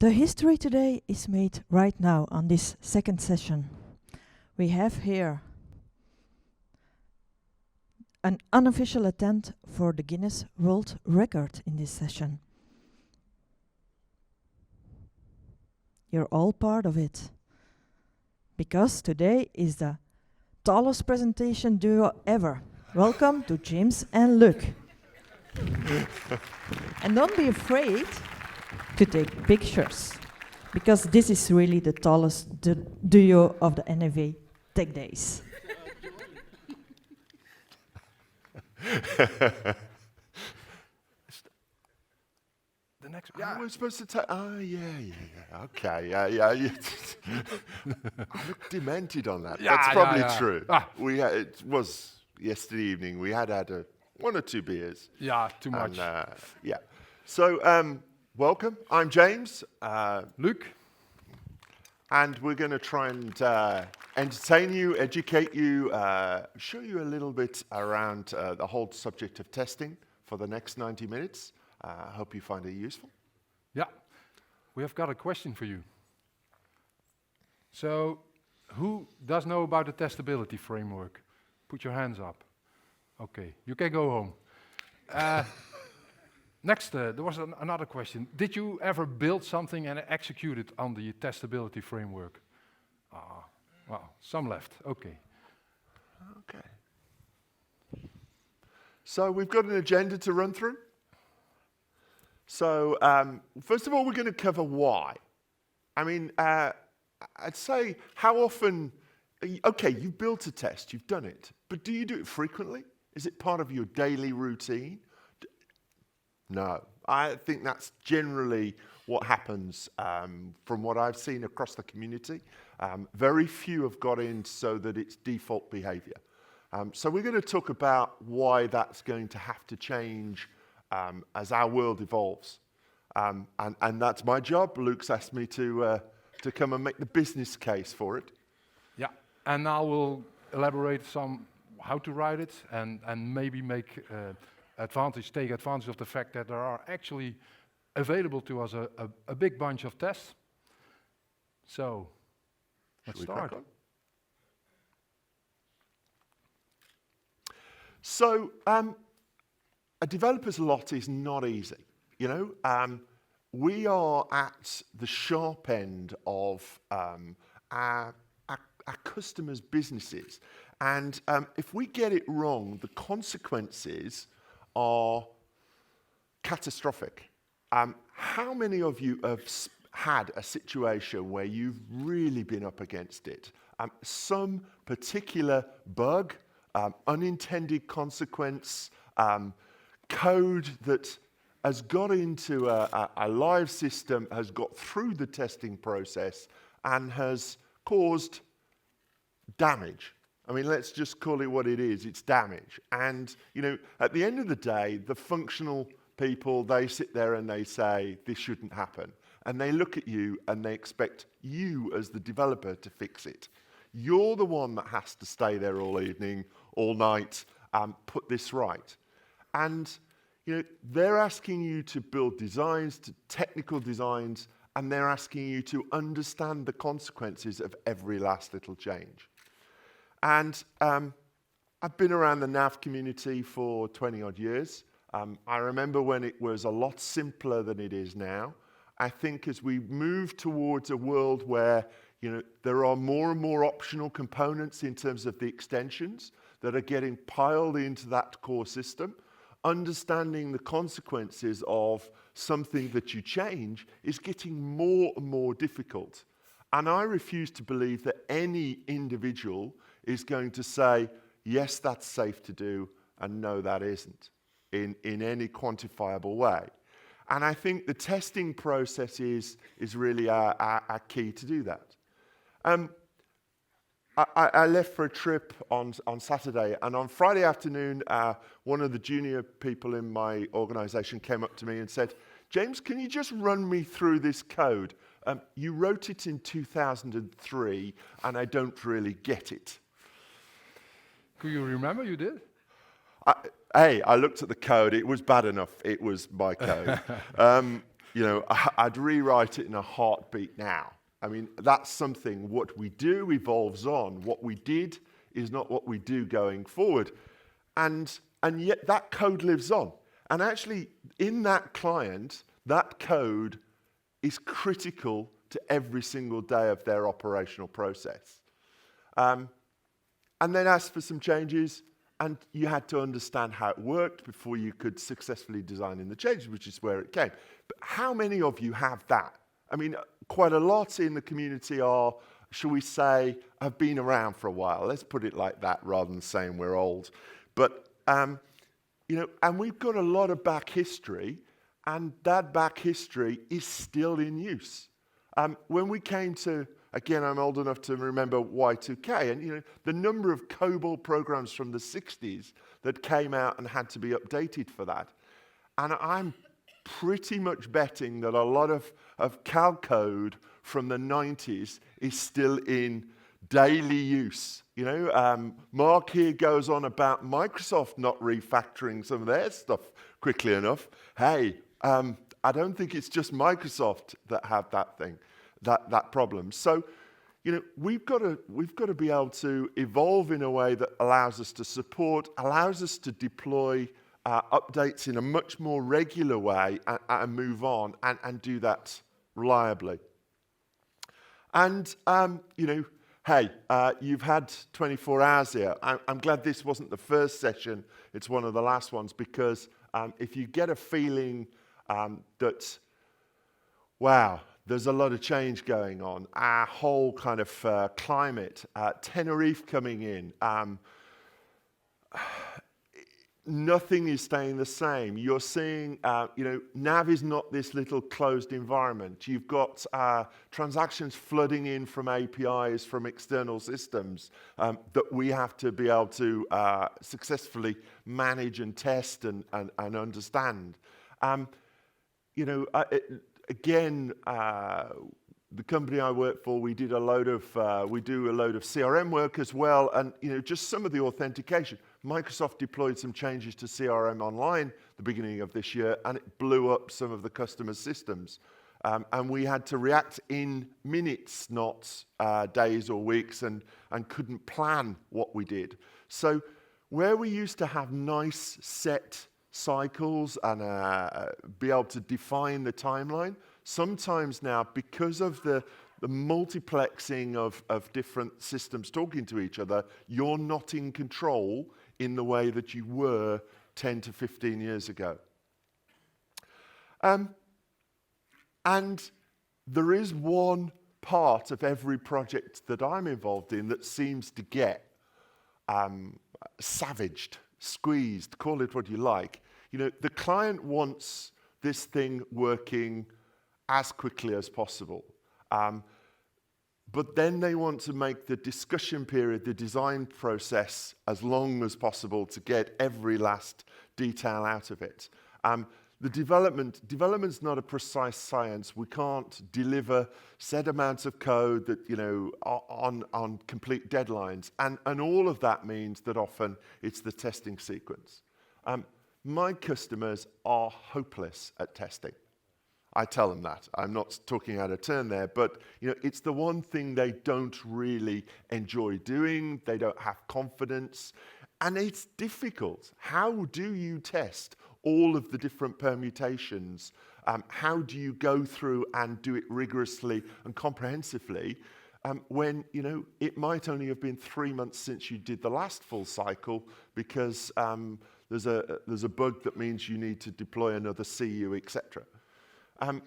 The history today is made right now on this second session. We have here an unofficial attempt for the Guinness World Record in this session. You're all part of it. Because today is the tallest presentation duo ever. Welcome to James and Luc. And don't be afraid to take pictures, because this is really the tallest duo of the NAV TechDays. The next. Yeah, we're supposed to take. Oh, yeah. Okay, yeah. I look demented on that. Yeah, That's probably yeah. true. Ah. It was yesterday evening. We had one or two beers. Yeah, too much. And, yeah. So, welcome. I'm James. Luc. And we're going to try and entertain you, educate you, show you a little bit around the whole subject of testing for the next 90 minutes. I hope you find it useful. Yeah, we have got a question for you. So, who does know about the testability framework? Put your hands up. Okay, you can go home. Next, there was another question. Did you ever build something and execute it on the testability framework? Well, some left. Okay. Okay. So we've got an agenda to run through. So first of all, we're going to cover why. I mean, I'd say how often, okay, you've built a test, you've done it, but do you do it frequently? Is it part of your daily routine? No, I think that's generally what happens from what I've seen across the community. Very few have got in so that it's default behavior. So we're going to talk about why that's going to have to change as our world evolves. And that's my job. Luc's asked me to come and make the business case for it. Yeah, and now we'll elaborate some how to write it and maybe take advantage of the fact that there are actually available to us a big bunch of tests. So, let's start. So, a developer's lot is not easy. You know, we are at the sharp end of our customers' businesses. And if we get it wrong, the consequences are catastrophic. How many of you have had a situation where you've really been up against it? Some particular bug, unintended consequence, code that has got into a live system, has got through the testing process, and has caused damage. I mean, let's just call it what it is. It's damage. And, you know, at the end of the day, the functional people, they sit there and they say, this shouldn't happen. And they look at you and they expect you as the developer to fix it. You're the one that has to stay there all evening, all night, put this right. And, you know, they're asking you to build designs, to technical designs, and they're asking you to understand the consequences of every last little change. And I've been around the NAV community for 20 odd years. I remember when it was a lot simpler than it is now. I think as we move towards a world where, you know, there are more and more optional components in terms of the extensions that are getting piled into that core system, understanding the consequences of something that you change is getting more and more difficult. And I refuse to believe that any individual is going to say, yes, that's safe to do, and no, that isn't, in any quantifiable way. And I think the testing process is really our key to do that. I left for a trip on Saturday, and on Friday afternoon, one of the junior people in my organization came up to me and said, James, can you just run me through this code? You wrote it in 2003, and I don't really get it. Could you remember you did? I looked at the code. It was bad enough. It was my code. I'd rewrite it in a heartbeat now. I mean, that's something, what we do evolves on. What we did is not what we do going forward. And yet that code lives on. And actually, in that client, that code is critical to every single day of their operational process. And then asked for some changes, and you had to understand how it worked before you could successfully design in the changes, which is where it came. But how many of you have that? I mean, quite a lot in the community are, shall we say, have been around for a while. Let's put it like that rather than saying we're old. But, and we've got a lot of back history, and that back history is still in use. When we came to, again, I'm old enough to remember Y2K, and the number of COBOL programs from the 60s that came out and had to be updated for that. And I'm pretty much betting that a lot of Cal code from the 90s is still in daily use. Mark here goes on about Microsoft not refactoring some of their stuff quickly enough. Hey, I don't think it's just Microsoft that have that thing, that problem. So, we've got to be able to evolve in a way that allows us to support, allows us to deploy updates in a much more regular way and move on and do that reliably. And, hey, you've had 24 hours here. I'm glad this wasn't the first session. It's one of the last ones, because if you get a feeling that, wow, there's a lot of change going on, our whole kind of climate, Tenerife coming in, nothing is staying the same. You're seeing, NAV is not this little closed environment. You've got transactions flooding in from APIs, from external systems that we have to be able to successfully manage and test and understand. Again, the company I work for, we do a load of CRM work as well, and just some of the authentication. Microsoft deployed some changes to CRM Online the beginning of this year, and it blew up some of the customers' systems. And we had to react in minutes, not days or weeks, and couldn't plan what we did. So where we used to have nice set cycles and be able to define the timeline, sometimes now, because of the multiplexing of different systems talking to each other, you're not in control in the way that you were 10 to 15 years ago. And there is one part of every project that I'm involved in that seems to get savaged, squeezed, call it what you like. The client wants this thing working as quickly as possible. But then they want to make the discussion period, the design process, as long as possible to get every last detail out of it. The development's not a precise science. We can't deliver set amounts of code that, on complete deadlines. And all of that means that often it's the testing sequence. My customers are hopeless at testing. I tell them that. I'm not talking out of turn there, but it's the one thing they don't really enjoy doing. They don't have confidence, and it's difficult. How do you test all of the different permutations? How do you go through and do it rigorously and comprehensively when it might only have been 3 months since you did the last full cycle because there's a bug that means you need to deploy another CU, etc.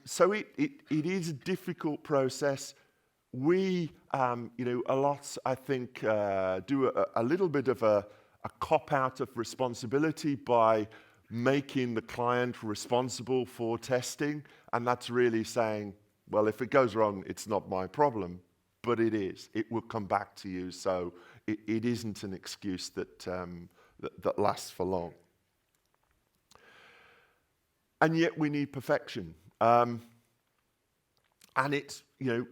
So it is a difficult process. We, a lot, I think, do a little bit of a cop-out of responsibility by making the client responsible for testing, and that's really saying, well, if it goes wrong, it's not my problem, but it is. It will come back to you, so it isn't an excuse that lasts for long. And yet we need perfection. And it's,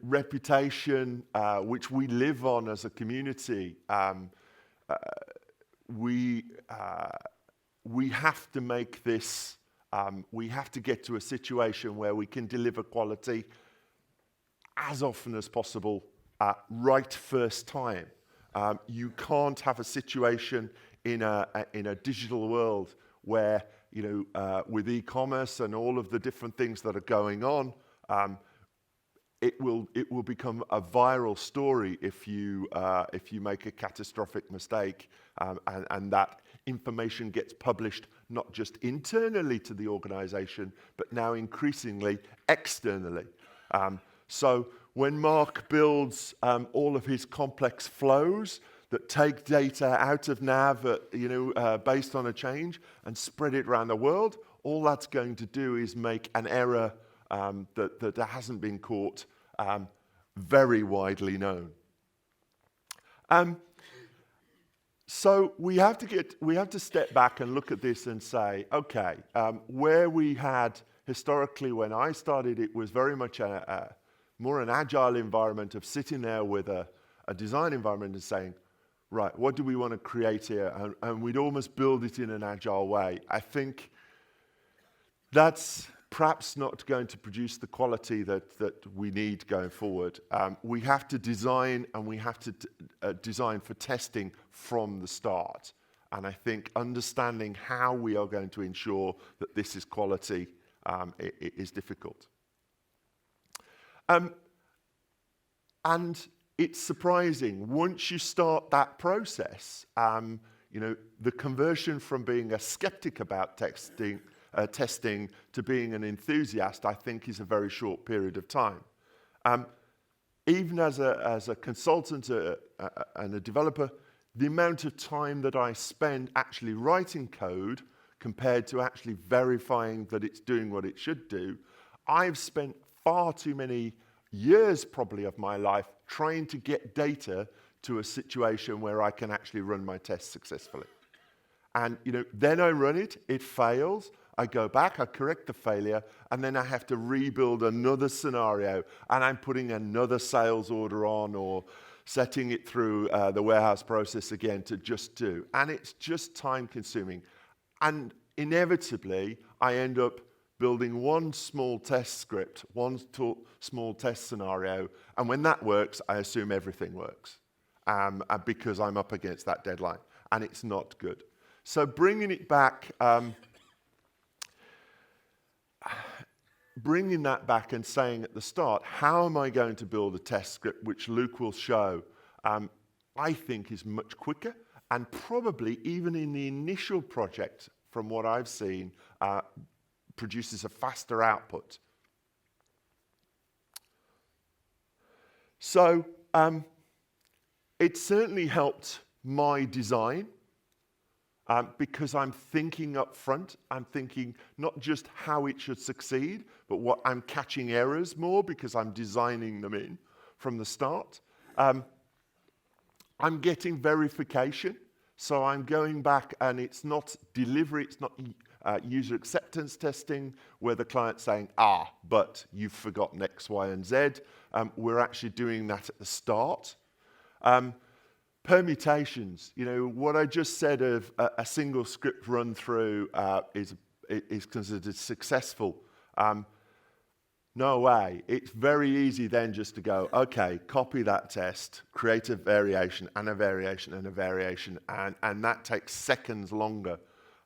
reputation, which we live on as a community. We have to make this We have to get to a situation where we can deliver quality as often as possible, right first time. You can't have a situation in a digital world where, with e-commerce and all of the different things that are going on, it will become a viral story if you make a catastrophic mistake, and that information gets published not just internally to the organization, but now increasingly externally. So when Mark builds all of his complex flows that take data out of NAV, based on a change and spread it around the world, all that's going to do is make an error that hasn't been caught very widely known. So we have to step back and look at this and say, okay, where we had historically, when I started, it was very much more an agile environment of sitting there with a design environment and saying, right, what do we want to create here? And we'd almost build it in an agile way. I think that's perhaps not going to produce the quality that we need going forward. We have to design, and we have to design for testing from the start. And I think understanding how we are going to ensure that this is quality is difficult. And it's surprising, once you start that process, the conversion from being a skeptic about testing to being an enthusiast, I think, is a very short period of time. Even as a consultant and a developer, the amount of time that I spend actually writing code compared to actually verifying that it's doing what it should do, I've spent far too many years probably of my life trying to get data to a situation where I can actually run my tests successfully. And then I run it, it fails, I go back, I correct the failure, and then I have to rebuild another scenario, and I'm putting another sales order on or setting it through the warehouse process again to just do. And it's just time consuming. And inevitably, I end up building one small test script, one small test scenario, and when that works, I assume everything works, because I'm up against that deadline, and it's not good. So bringing it back, bringing that back and saying at the start, how am I going to build a test script, which Luke will show, I think is much quicker, and probably even in the initial project, from what I've seen, produces a faster output. So it certainly helped my design, because I'm thinking up front. I'm thinking not just how it should succeed, but what I'm catching errors more because I'm designing them in from the start. I'm getting verification, so I'm going back, and it's not delivery, it's not user acceptance testing where the client's saying, but you've forgotten X, Y, and Z. We're actually doing that at the start. Permutations, what I just said of a single script run through is considered successful. No way. It's very easy then just to go, okay, copy that test, create a variation and a variation and a variation, and that takes seconds longer.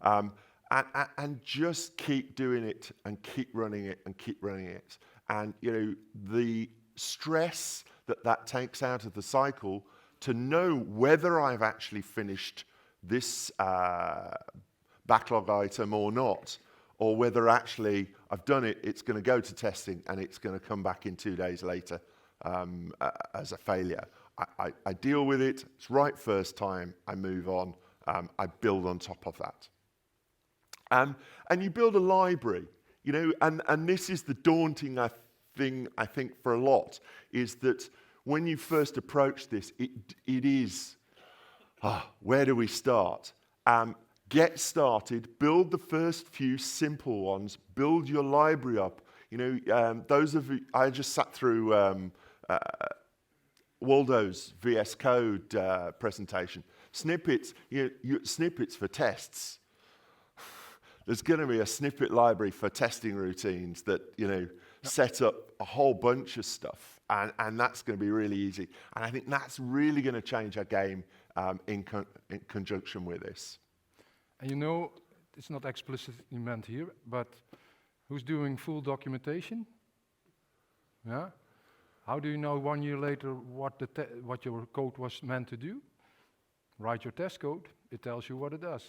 And just keep doing it and keep running it and keep running it. And, the stress that takes out of the cycle to know whether I've actually finished this backlog item or not, or whether actually I've done it, it's going to go to testing, and it's going to come back in 2 days later as a failure. I deal with it, it's right first time, I move on, I build on top of that. And you build a library, and this is the daunting thing, I think, for a lot, is that when you first approach this, it is, where do we start? Get started, build the first few simple ones, build your library up. Those of you, I just sat through Waldo's VS Code presentation. Snippets, snippets for tests. there's going to be a snippet library for testing routines that, set up a whole bunch of stuff, and that's going to be really easy. And I think that's really going to change our game in conjunction with this. And it's not explicitly meant here, but who's doing full documentation? Yeah. How do you know 1 year later what your code was meant to do? Write your test code. It tells you what it does.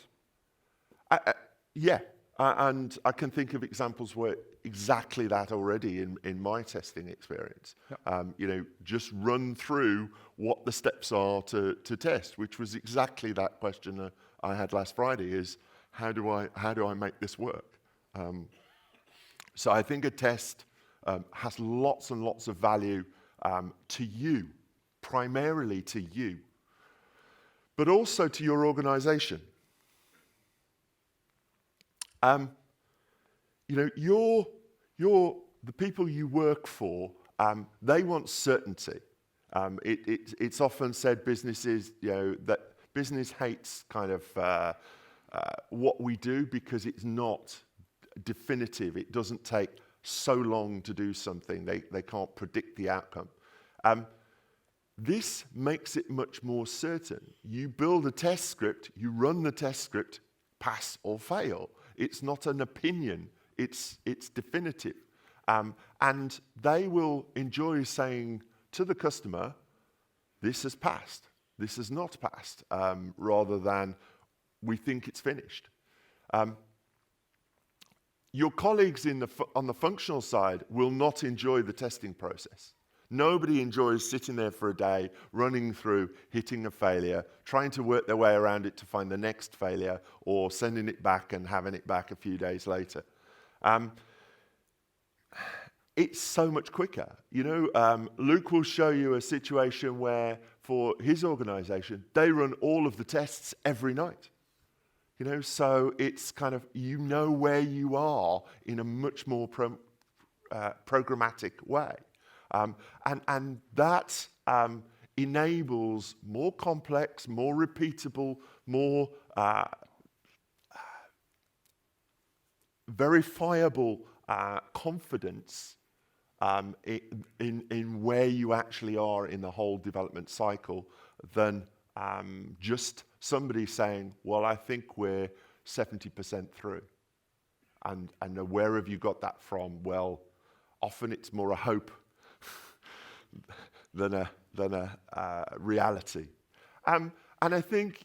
Yeah, and I can think of examples where exactly that already in my testing experience. Yep. Just run through what the steps are to test, which was exactly that question I had last Friday, is how do I make this work? So I think a test has lots and lots of value to you, primarily to you, but also to your organization. The people you work for, they want certainty. It's often said that business hates kind of what we do because it's not definitive. It doesn't take so long to do something. They can't predict the outcome. This makes it much more certain. You build a test script, you run the test script, pass or fail. It's not an opinion, it's definitive. And they will enjoy saying to the customer, this has passed, this has not passed, rather than we think it's finished. Your colleagues on the functional side will not enjoy the testing process. Nobody enjoys sitting there for a day, running through, hitting a failure, trying to work their way around it to find the next failure, or sending it back and having it back a few days later. It's so much quicker. Luke will show you a situation where, for his organization, they run all of the tests every night. So it's kind of, where you are in a much more programmatic way. And that enables more complex, more repeatable, more verifiable confidence in where you actually are in the whole development cycle than just somebody saying, well, I think we're 70% through. And where have you got that from? Well, often it's more a hope than a reality. And I think,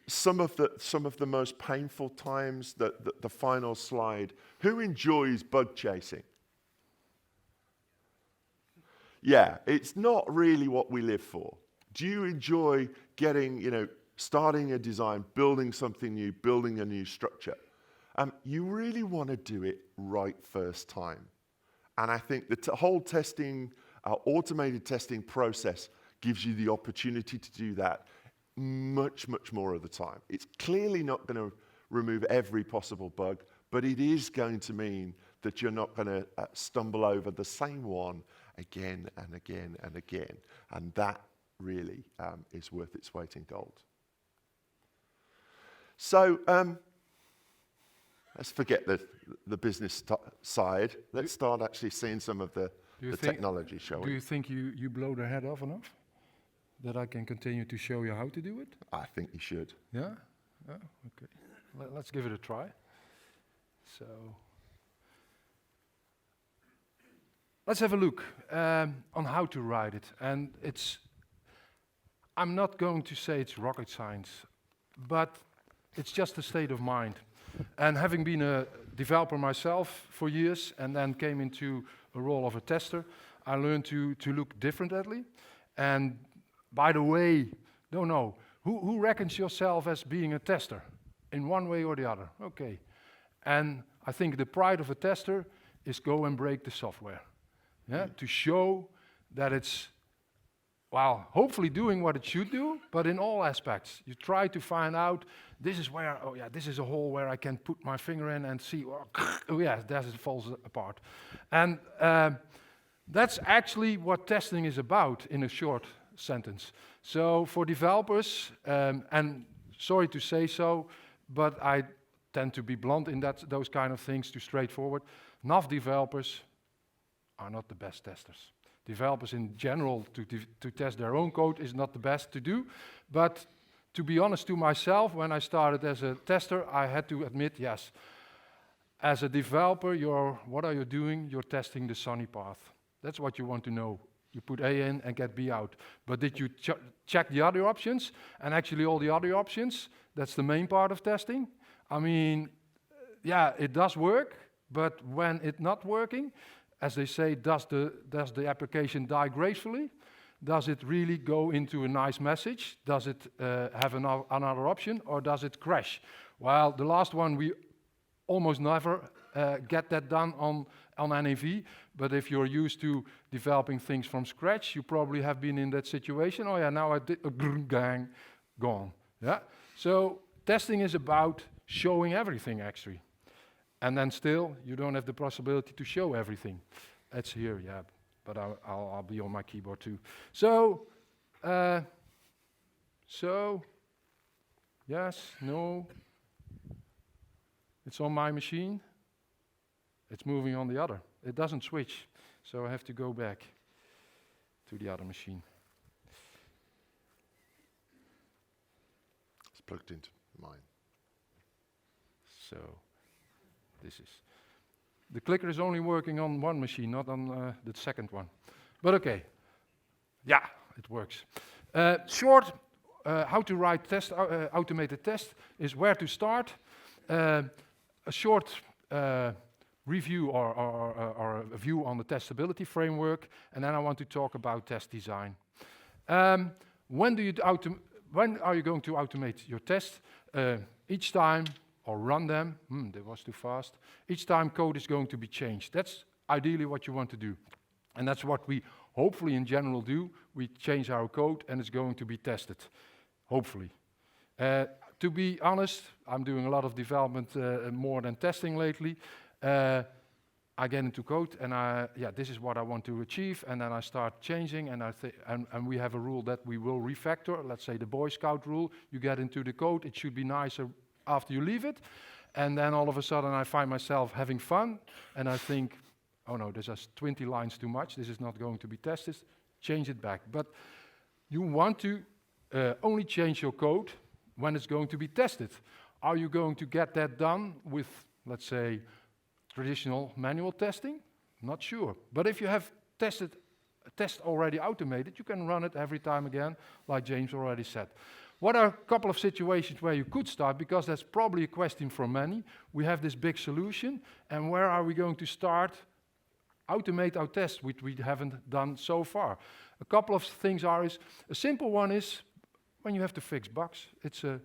some of the most painful times, the final slide, who enjoys bug chasing? Yeah, it's not really what we live for. Do you enjoy starting a design, building something new, building a new structure? You really want to do it right first time. And I think the whole testing, automated testing process gives you the opportunity to do that much, much more of the time. It's clearly not going to remove every possible bug, but it is going to mean that you're not going to stumble over the same one again and again and again. And that really is worth its weight in gold. So let's forget the business side. Let's start actually seeing some of the technology, shall we? Do you think you blow their head off enough? That I can continue to show you how to do it? I think you should. Yeah? Oh, okay. Let's give it a try. So, let's have a look on how to write it. And I'm not going to say it's rocket science, but it's just a state of mind. And having been a developer myself for years and then came into a role of a tester, I learned to look differently. And by the way, who reckons yourself as being a tester in one way or the other? Okay. And I think the pride of a tester is go and break the software. Yeah? To show that it's, hopefully doing what it should do, but in all aspects. You try to find out, this is where, this is a hole where I can put my finger in and see, there it falls apart. And that's actually what testing is about in a short sentence. So for developers, and sorry to say so, but I tend to be blunt in those kind of things, too straightforward. NAV developers are not the best testers. Developers in general, to test their own code is not the best to do, but to be honest to myself, when I started as a tester, I had to admit, yes, as a developer, what are you doing? You're testing the sunny path. That's what you want to know. You put A in and get B out. But did you check the other options? And actually all the other options, that's the main part of testing. I mean, yeah, it does work, but when it's not working, as they say, does the application die gracefully? Does it really go into a nice message? Does it have another option, or does it crash? Well, the last one, we almost never get that done on NAV, but if you're used to developing things from scratch, you probably have been in that situation. Oh yeah, now I did a gang, gone. Yeah. So testing is about showing everything actually, and then still you don't have the possibility to show everything. That's here, yeah, but I'll be on my keyboard too. So yes, no. It's on my machine. It's moving on the other. It doesn't switch, so I have to go back to the other machine. It's plugged into mine. So this is. The clicker is only working on one machine, not on the second one. But okay. Yeah, it works. Short, how to write automated test is where to start. A short review or a view on the testability framework, and then I want to talk about test design. When are you going to automate your test? Each time, or run them. That was too fast. Each time code is going to be changed. That's ideally what you want to do, and that's what we hopefully in general do. We change our code, and it's going to be tested, hopefully. To be honest, I'm doing a lot of development more than testing lately. I get into code, and this is what I want to achieve, and then I start changing, and we have a rule that we will refactor. Let's say the Boy Scout rule. You get into the code, it should be nicer after you leave it, and then all of a sudden I find myself having fun, and I think, oh no, this is 20 lines too much. This is not going to be tested. Change it back. But you want to only change your code when it's going to be tested. Are you going to get that done with, let's say, traditional manual testing? Not sure. But if you have tested a test already automated, you can run it every time again, like James already said. What are a couple of situations where you could start, because that's probably a question for many. We have this big solution, and where are we going to start? Automate our tests, which we haven't done so far. A couple of things are, a simple one is, when you have to fix bugs, it's a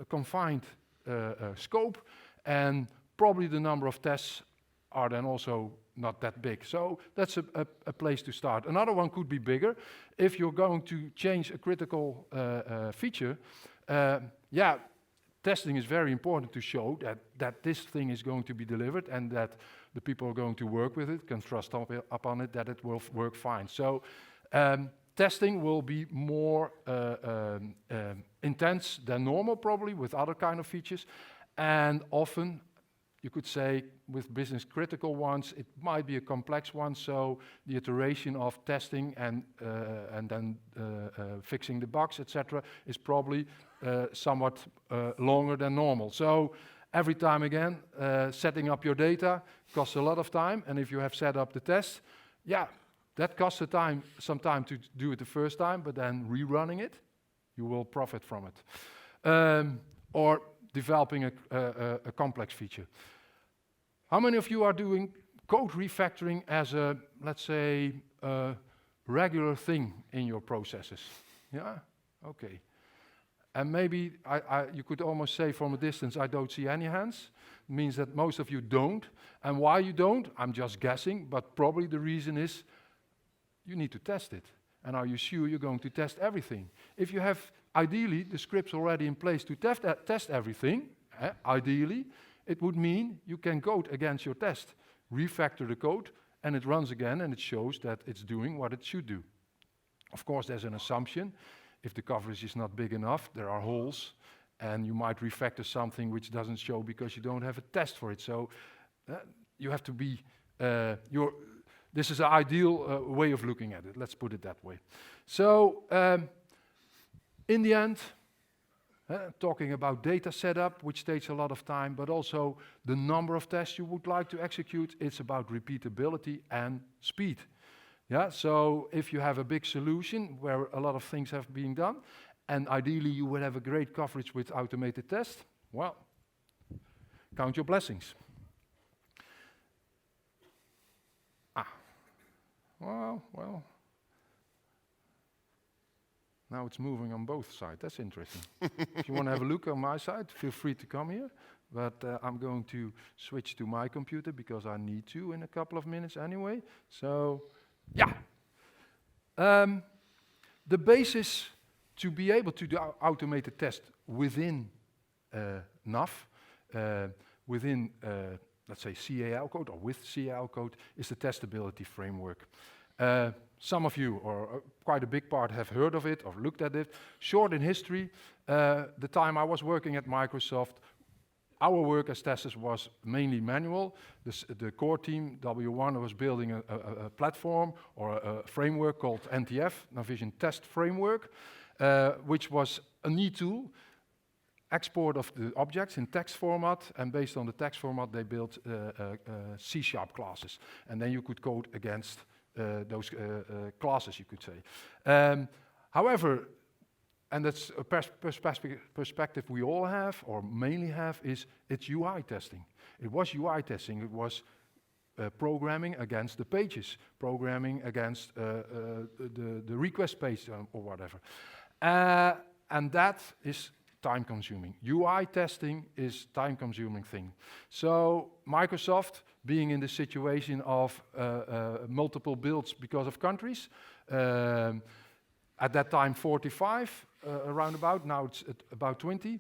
confined scope, and probably the number of tests are then also not that big. So that's a place to start. Another one could be bigger. If you're going to change a critical feature, testing is very important to show that this thing is going to be delivered, and that the people who are going to work with it can trust upon it, that it will work fine. So testing will be more intense than normal, probably, with other kind of features. And often, you could say, with business critical ones, it might be a complex one, so the iteration of testing and then fixing the bugs, etc., is probably somewhat longer than normal. So every time again, setting up your data costs a lot of time, and if you have set up the test, that costs some time to do it the first time, but then rerunning it, you will profit from it. Or developing a complex feature. How many of you are doing code refactoring as a, let's say, regular thing in your processes? Yeah? Okay. And maybe you could almost say from a distance, I don't see any hands. It means that most of you don't. And why you don't, I'm just guessing, but probably the reason is you need to test it. And are you sure you're going to test everything? If you have, ideally, the scripts already in place to test everything, ideally, it would mean you can code against your test, refactor the code, and it runs again, and it shows that it's doing what it should do. Of course, there's an assumption. If the coverage is not big enough, there are holes, and you might refactor something which doesn't show because you don't have a test for it. So you have to be, this is an ideal way of looking at it, let's put it that way. So in the end, talking about data setup, which takes a lot of time, but also the number of tests you would like to execute, it's about repeatability and speed. Yeah, so if you have a big solution where a lot of things have been done, and ideally you would have a great coverage with automated tests, well, count your blessings. Well. Now it's moving on both sides. That's interesting. If you want to have a look on my side, feel free to come here. But I'm going to switch to my computer because I need to in a couple of minutes anyway. So, yeah. The basis to be able to do automated test within NAV, within, let's say, CAL code or with CAL code is the testability framework. Some of you, or quite a big part, have heard of it or looked at it. Short in history, the time I was working at Microsoft, our work as testers was mainly manual. The core team, W1, was building a platform or a framework called NTF, Navision Test Framework, which was a neat tool, export of the objects in text format, and based on the text format, they built C# classes. And then you could code against those classes, you could say. However, and that's a perspective we all have, or mainly have, is it's UI testing. It was UI testing. It was programming against the pages, programming against the request page or whatever. And that is time-consuming. UI testing is time-consuming thing. So Microsoft, being in the situation of multiple builds because of countries, at that time 45, around about, now it's at about 20,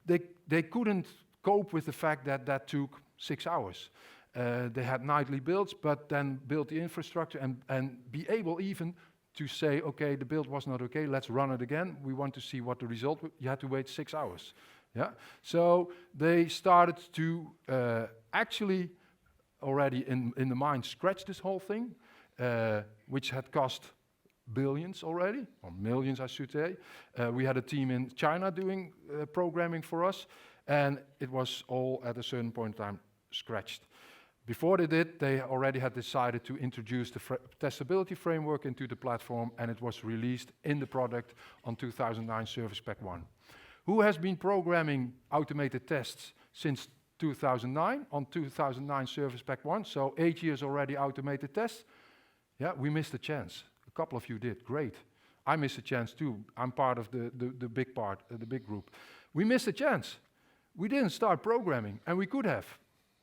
they couldn't cope with the fact that that took 6 hours. They had nightly builds, but then build the infrastructure and be able even to say, okay, the build was not okay, let's run it again. We want to see what the result was. You had to wait 6 hours. Yeah. So they started to actually already in the mind scratch this whole thing, which had cost billions already, or millions I should say. We had a team in China doing programming for us, and it was all at a certain point in time scratched. Before they did, they already had decided to introduce the testability framework into the platform, and it was released in the product on 2009 Service Pack 1. Who has been programming automated tests since 2009 on 2009 Service Pack 1? So 8 years already automated tests. Yeah, we missed a chance. A couple of you did, great. I missed a chance too. I'm part of the big part, the big group. We missed a chance. We didn't start programming, and we could have,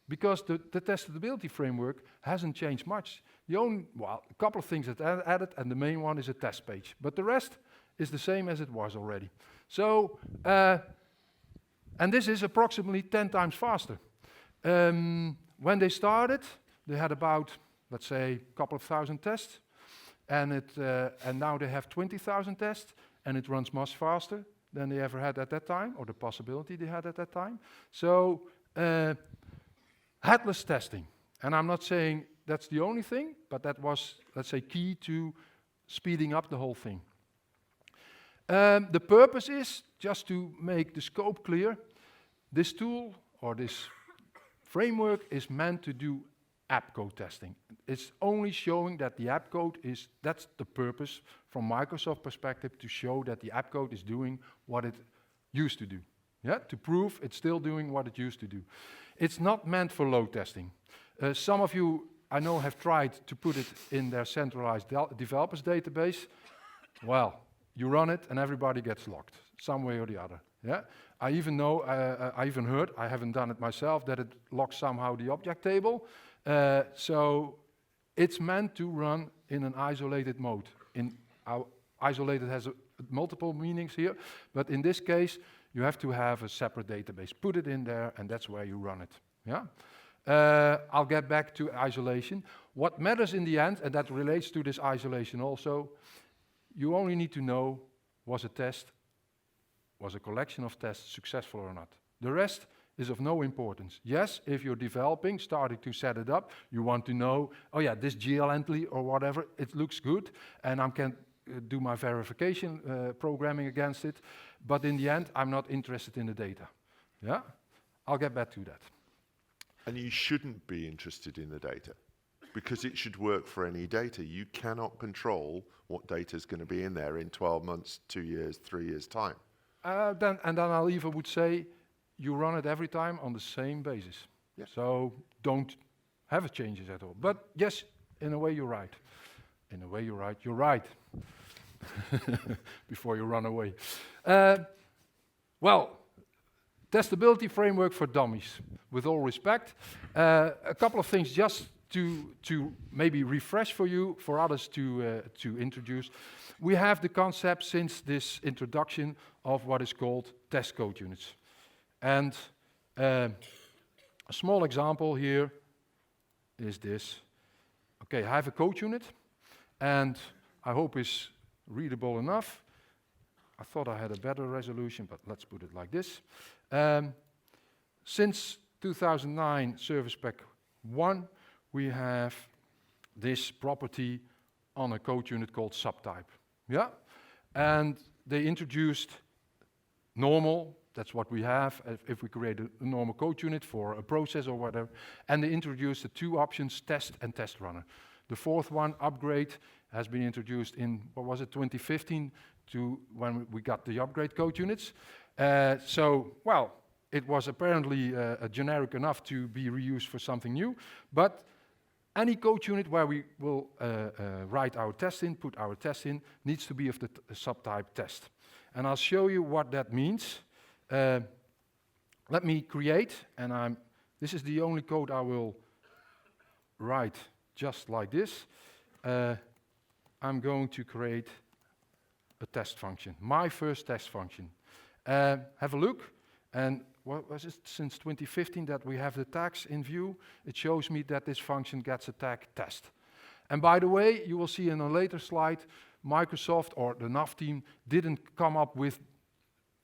because the testability framework hasn't changed much. The only, well, a couple of things that added, and the main one is a test page. But the rest is the same as it was already. So, and this is approximately 10 times faster. When they started, they had about, let's say, a couple of thousand tests, and now they have 20,000 tests, and it runs much faster than they ever had at that time, or the possibility they had at that time. So, headless testing, and I'm not saying that's the only thing, but that was, let's say, key to speeding up the whole thing. The purpose is, just to make the scope clear, this tool or this framework is meant to do app code testing. It's only showing that the app code is, that's the purpose from Microsoft perspective, to show that the app code is doing what it used to do. Yeah, to prove it's still doing what it used to do. It's not meant for load testing. Some of you, I know, have tried to put it in their centralized developers database. Well, you run it and everybody gets locked, some way or the other. Yeah, I even know, I even heard, I haven't done it myself, that it locks somehow the object table. So it's meant to run in an isolated mode. Isolated has multiple meanings here, but in this case, you have to have a separate database. Put it in there, and that's where you run it. Yeah. I'll get back to isolation. What matters in the end, and that relates to this isolation also, you only need to know, was a test Was a collection of tests successful or not? The rest is of no importance. Yes, if you're developing, starting to set it up, you want to know, oh yeah, this GL entity or whatever, it looks good, and I can do my verification programming against it, but in the end, I'm not interested in the data. Yeah, I'll get back to that. And you shouldn't be interested in the data because it should work for any data. You cannot control what data is going to be in there in 12 months, 2 years, 3 years' time. Then I'll even would say, you run it every time on the same basis. Yeah. So don't have changes at all. But yes, in a way you're right. In a way you're right. Before you run away. Well, testability framework for dummies. With all respect, a couple of things just to maybe refresh for you, for others to introduce. We have the concept since this introduction of what is called test code units. And a small example here is this. Okay, I have a code unit, and I hope it's readable enough. I thought I had a better resolution, but let's put it like this. Since 2009 Service Pack 1, we have this property on a code unit called subtype. Yeah? And they introduced normal. That's what we have if we create a normal code unit for a process or whatever. And they introduced the two options, test and test runner. The fourth one, upgrade, has been introduced in, what was it, 2015, to when we got the upgrade code units. Well, it was apparently generic enough to be reused for something new, but any code unit where we will write our test in, put our test in, needs to be of the subtype test. And I'll show you what that means. Let me create, and this is the only code I will write just like this. I'm going to create a test function, my first test function. Have a look, and what was it, since 2015 that we have the tags in view, it shows me that this function gets a tag test. And by the way, you will see in a later slide, Microsoft or the NAV team didn't come up with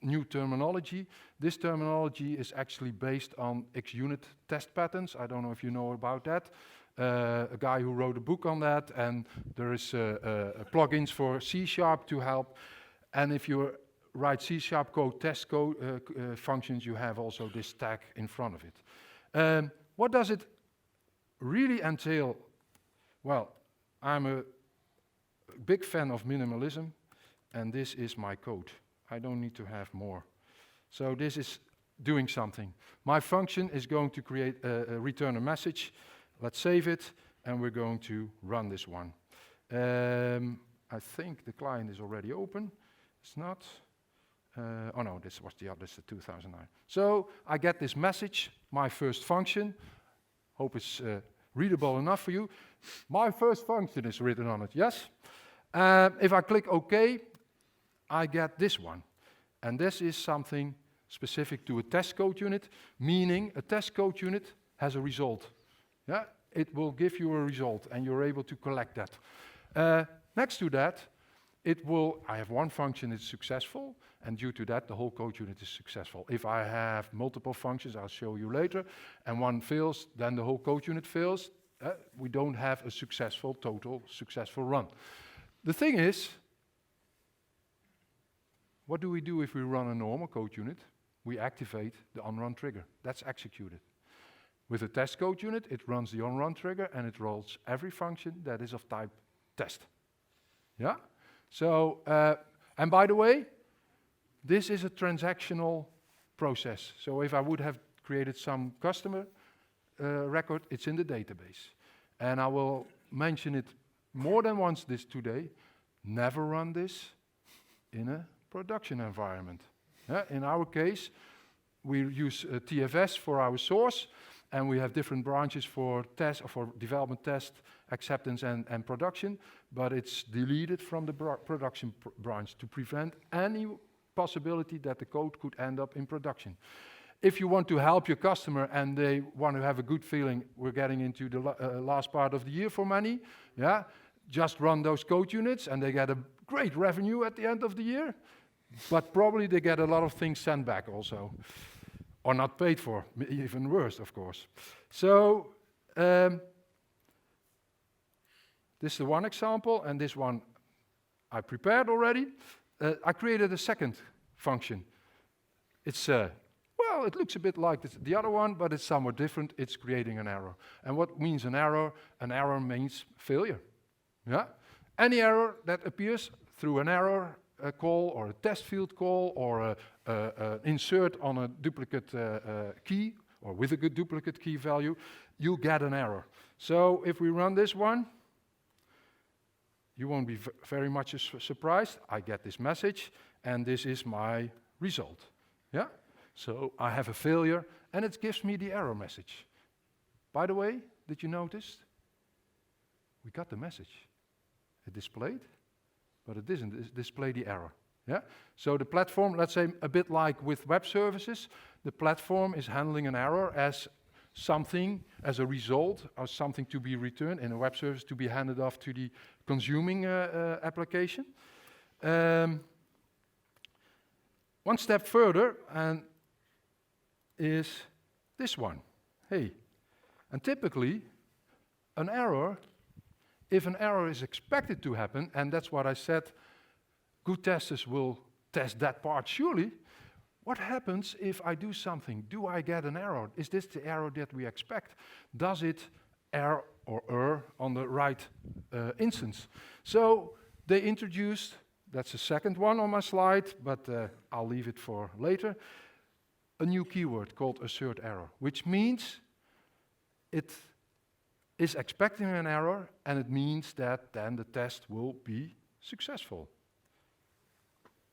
new terminology. This terminology is actually based on XUnit test patterns. I don't know if you know about that. A guy who wrote a book on that, and there is plugins for C# to help. And if you write C# code, test code functions, you have also this tag in front of it. What does it really entail? Well, I'm a big fan of minimalism, and this is my code. I don't need to have more. So this is doing something. My function is going to create return a message. Let's save it, and we're going to run this one. I think the client is already open. It's not. Oh no, this was the other, this is 2009. So I get this message, my first function. Hope it's readable enough for you. My first function is written on it, yes? If I click OK, I get this one. And this is something specific to a test code unit, meaning a test code unit has a result. Yeah, it will give you a result, and you're able to collect that. Next to that, I have one function that's successful, and due to that, the whole code unit is successful. If I have multiple functions, I'll show you later, and one fails, then the whole code unit fails. We don't have a successful, total successful run. The thing is, what do we do if we run a normal code unit? We activate the onRun trigger. That's executed. With a test code unit, it runs the onRun trigger, and it rolls every function that is of type test. Yeah? So, and by the way, this is a transactional process. So if I would have created some customer record, it's in the database. And I will mention it more than once today. Never run this in a production environment. In our case, we use TFS for our source, and we have different branches for test, or for development, test, acceptance, and production, but it's deleted from the production branch to prevent any possibility that the code could end up in production. If you want to help your customer and they want to have a good feeling, we're getting into the last part of the year for many, yeah, just run those code units and they get a great revenue at the end of the year. but probably they get a lot of things sent back also, or not paid for, even worse, of course. So this is the one example, and this one I prepared already. I created a second function. It's well, it looks a bit like the other one, but it's somewhat different. It's creating an error. And what means an error? An error means failure. Yeah? Any error that appears through an error call, or a test field call, or an insert on a duplicate key, or with a good duplicate key value, you get an error. So if we run this one, you won't be very much surprised. I get this message, and this is my result. Yeah? So I have a failure, and it gives me the error message. By the way, did you notice? We got the message. It displayed, but it didn't display the error. Yeah? So the platform, let's say a bit like with web services, the platform is handling an error as something, as a result, or something to be returned in a web service to be handed off to the consuming application. One step further, and is this one. Hey, and typically, an error, if an error is expected to happen, and that's what I said, good testers will test that part surely. What happens if I do something? Do I get an error? Is this the error that we expect? Does it err or err on the right instance? So they introduced, that's the second one on my slide, but I'll leave it for later, a new keyword called assert error, which means it is expecting an error, and it means that then the test will be successful.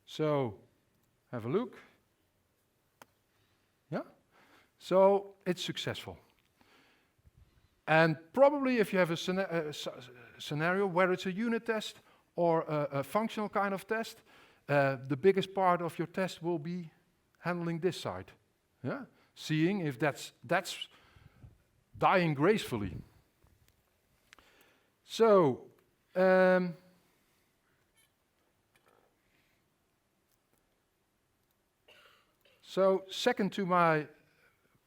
So have a look. Yeah? So it's successful. And probably if you have a scenario where it's a unit test or a functional kind of test, the biggest part of your test will be handling this side. Yeah? Seeing if that's dying gracefully. So, second to my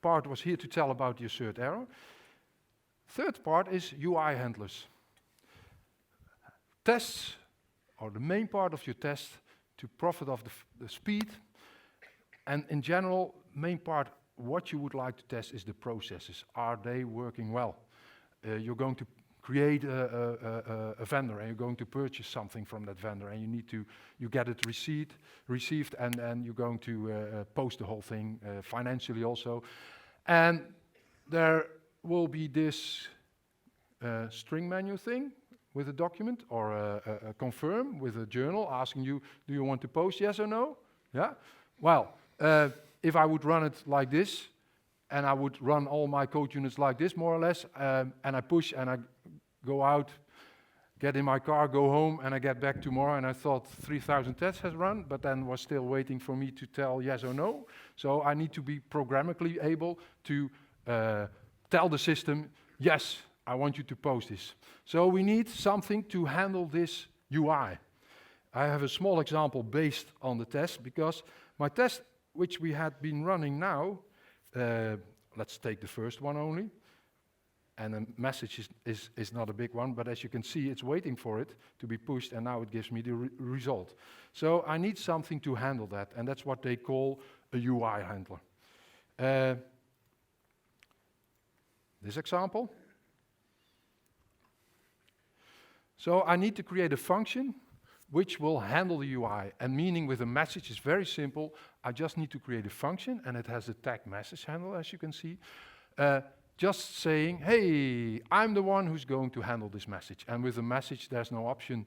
part was here to tell about the assert error. Third part is UI handlers. Tests, or the main part of your test, to profit of the speed, and in general, main part, what you would like to test is the processes. Are they working well? You're going to create a vendor, and you're going to purchase something from that vendor, and you get it received, and you're going to post the whole thing financially also. And there will be this string menu thing with a document, or a confirm with a journal asking you, do you want to post yes or no? Yeah? Well, if I would run it like this, and I would run all my code units like this, more or less, and I push and I go out, get in my car, go home, and I get back tomorrow, and I thought 3,000 tests has run, but then was still waiting for me to tell yes or no. So I need to be programmatically able to tell the system, yes, I want you to post this. So we need something to handle this UI. I have a small example based on the test, because my test, which we had been running now, let's take the first one only, and the message is not a big one, but as you can see, it's waiting for it to be pushed, and now it gives me the result. So I need something to handle that, and that's what they call a UI handler. This example. So I need to create a function which will handle the UI, and meaning with a message is very simple. I just need to create a function, and it has a tag message handle, as you can see. Just saying, hey, I'm the one who's going to handle this message. And with a message, there's no option.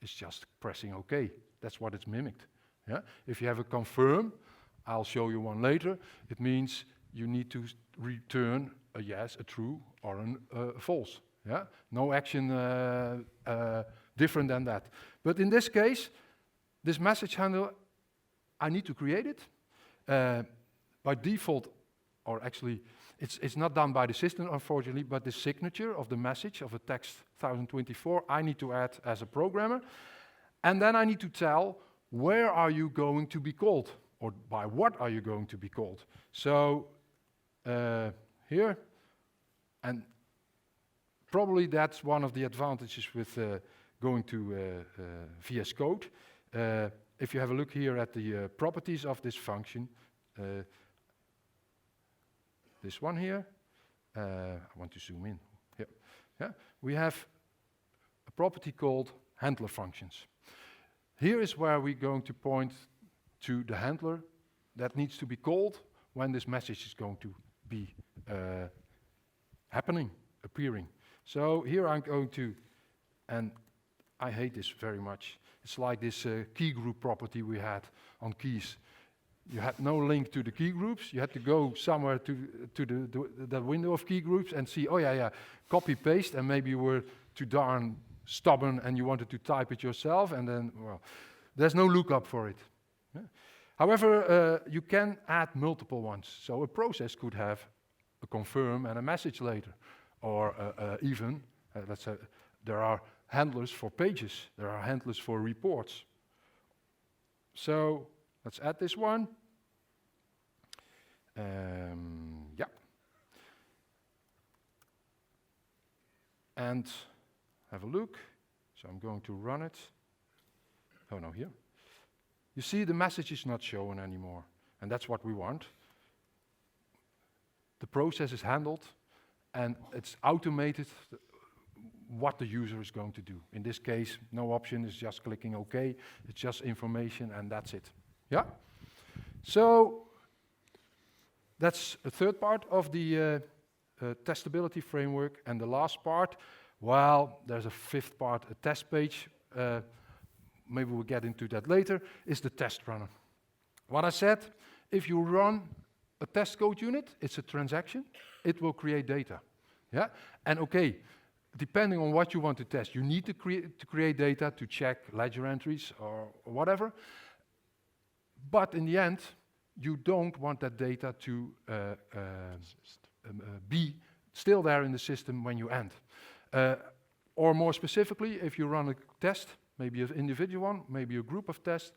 It's just pressing OK. That's what it's mimicked. Yeah? If you have a confirm, I'll show you one later, it means you need to return a yes, a true, or a false. Yeah? No action different than that. But in this case, this message handle, I need to create it. By default, or actually, it's not done by the system, unfortunately, but the signature of the message of a text 1024, I need to add as a programmer. And then I need to tell where are you going to be called? Or by what are you going to be called? So here, and probably that's one of the advantages with going to VS Code. If you have a look here at the properties of this function, this one here, I want to zoom in. Here. Yeah, we have a property called handler functions. Here is where we're going to point to the handler that needs to be called when this message is going to be appearing. So here I'm going to, and I hate this very much. It's like this key group property we had on keys. You had no link to the key groups. You had to go somewhere to the window of key groups and see, oh yeah, copy paste, and maybe you were too darn stubborn and you wanted to type it yourself, and then, well, there's no lookup for it. Yeah. However, you can add multiple ones. So a process could have a confirm and a message later, or even, let's say, there are handlers for pages, there are handlers for reports. So let's add this one. Yeah. And have a look. So I'm going to run it. Oh no, here. You see the message is not shown anymore, and that's what we want. The process is handled, and it's automated what the user is going to do. In this case, no option, is just clicking OK. It's just information, and that's it. Yeah? So that's a third part of the testability framework. And the last part, well, there's a fifth part, a test page. Maybe we'll get into that later, is the test runner. What I said, if you run a test code unit, it's a transaction, it will create data. Yeah? And okay, depending on what you want to test, you need to create data to check ledger entries or whatever. But in the end, you don't want that data to be still there in the system when you end. Or more specifically, if you run a test, maybe an individual one, maybe a group of tests,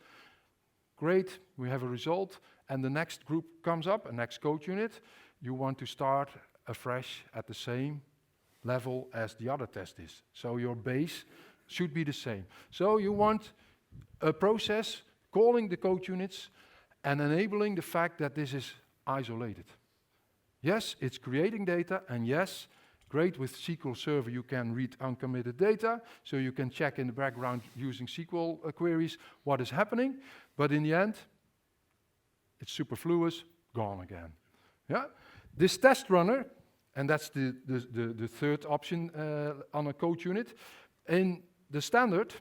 great, we have a result, and the next group comes up, a next code unit, you want to start afresh at the same level as the other test is. So your base should be the same. So you want a process calling the code units and enabling the fact that this is isolated. Yes, it's creating data, and yes, great, with SQL Server you can read uncommitted data, so you can check in the background using SQL queries what is happening, but in the end, it's superfluous, gone again. Yeah? This test runner, and that's the third option on a code unit. In the standard,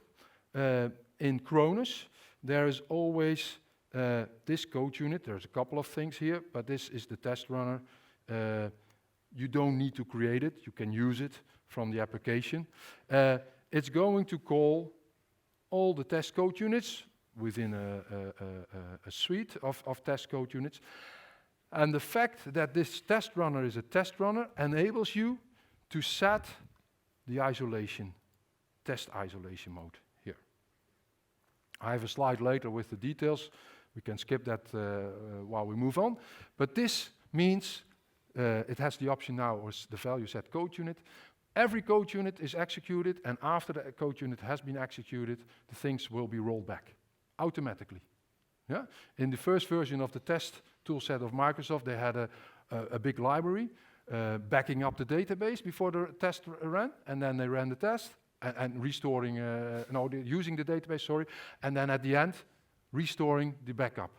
in Cronus, there is always this code unit. There's a couple of things here, but this is the test runner. You don't need to create it. You can use it from the application. It's going to call all the test code units within a suite of test code units. And the fact that this test runner is a test runner enables you to set the isolation, test isolation mode here. I have a slide later with the details. We can skip that while we move on. But this means it has the option now, or the value set code unit. Every code unit is executed, and after the code unit has been executed, the things will be rolled back automatically. Yeah? In the first version of the test toolset of Microsoft, they had a big library backing up the database before the test ran, and then they ran the test and restoring, using the database, sorry, and then at the end, restoring the backup.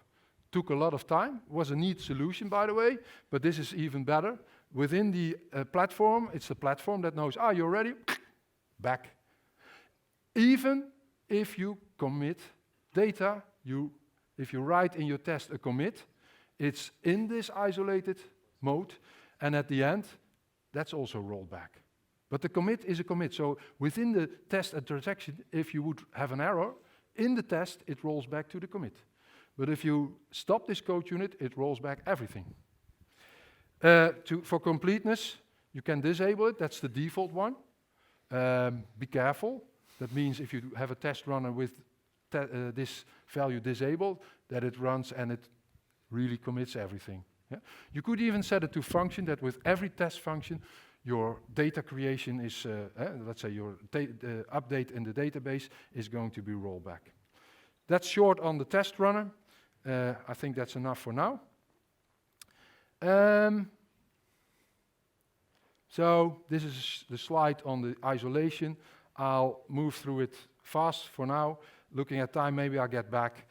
Took a lot of time, was a neat solution, by the way, but this is even better. Within the platform, it's a platform that knows, you're ready, back. Even if you commit data, if you write in your test a commit, it's in this isolated mode, and at the end, that's also rolled back. But the commit is a commit, so within the test and transaction, if you would have an error, in the test, it rolls back to the commit. But if you stop this code unit, it rolls back everything. For completeness, you can disable it, that's the default one. Be careful, that means if you have a test runner with this value disabled, that it runs and it really commits everything. Yeah? You could even set it to function that with every test function, your data creation is, let's say your update in the database is going to be rolled back. That's short on the test runner. I think that's enough for now. So this is the slide on the isolation. I'll move through it fast for now. Looking at time, maybe I'll get back.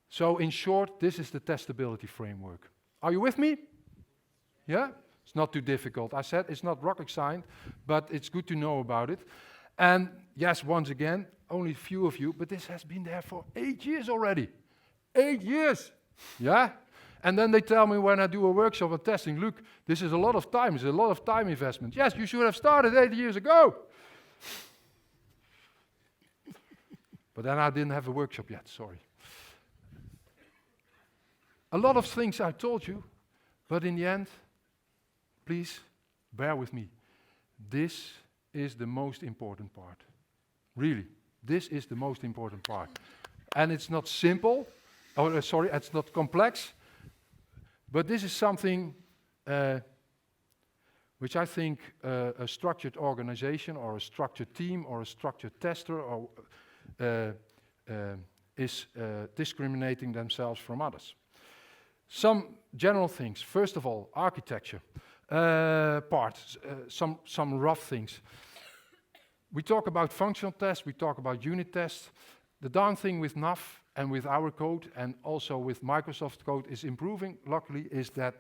So in short, this is the testability framework. Are you with me? Yeah? It's not too difficult. I said it's not rocket science, but it's good to know about it. And yes, once again, only a few of you, but this has been there for 8 years already. 8 years! Yeah? And then they tell me when I do a workshop on testing, look, this is a lot of time, it's a lot of time investment. Yes, you should have started 8 years ago. But then I didn't have a workshop yet, sorry. A lot of things I told you, but in the end, please bear with me. This is the most important part. Really, this is the most important part. And it's not simple, it's not complex, but this is something which I think a structured organization or a structured team or a structured tester or is discriminating themselves from others. Some general things. First of all, architecture parts, some rough things. We talk about functional tests, we talk about unit tests. The darn thing with NAV and with our code and also with Microsoft code is improving, luckily, is that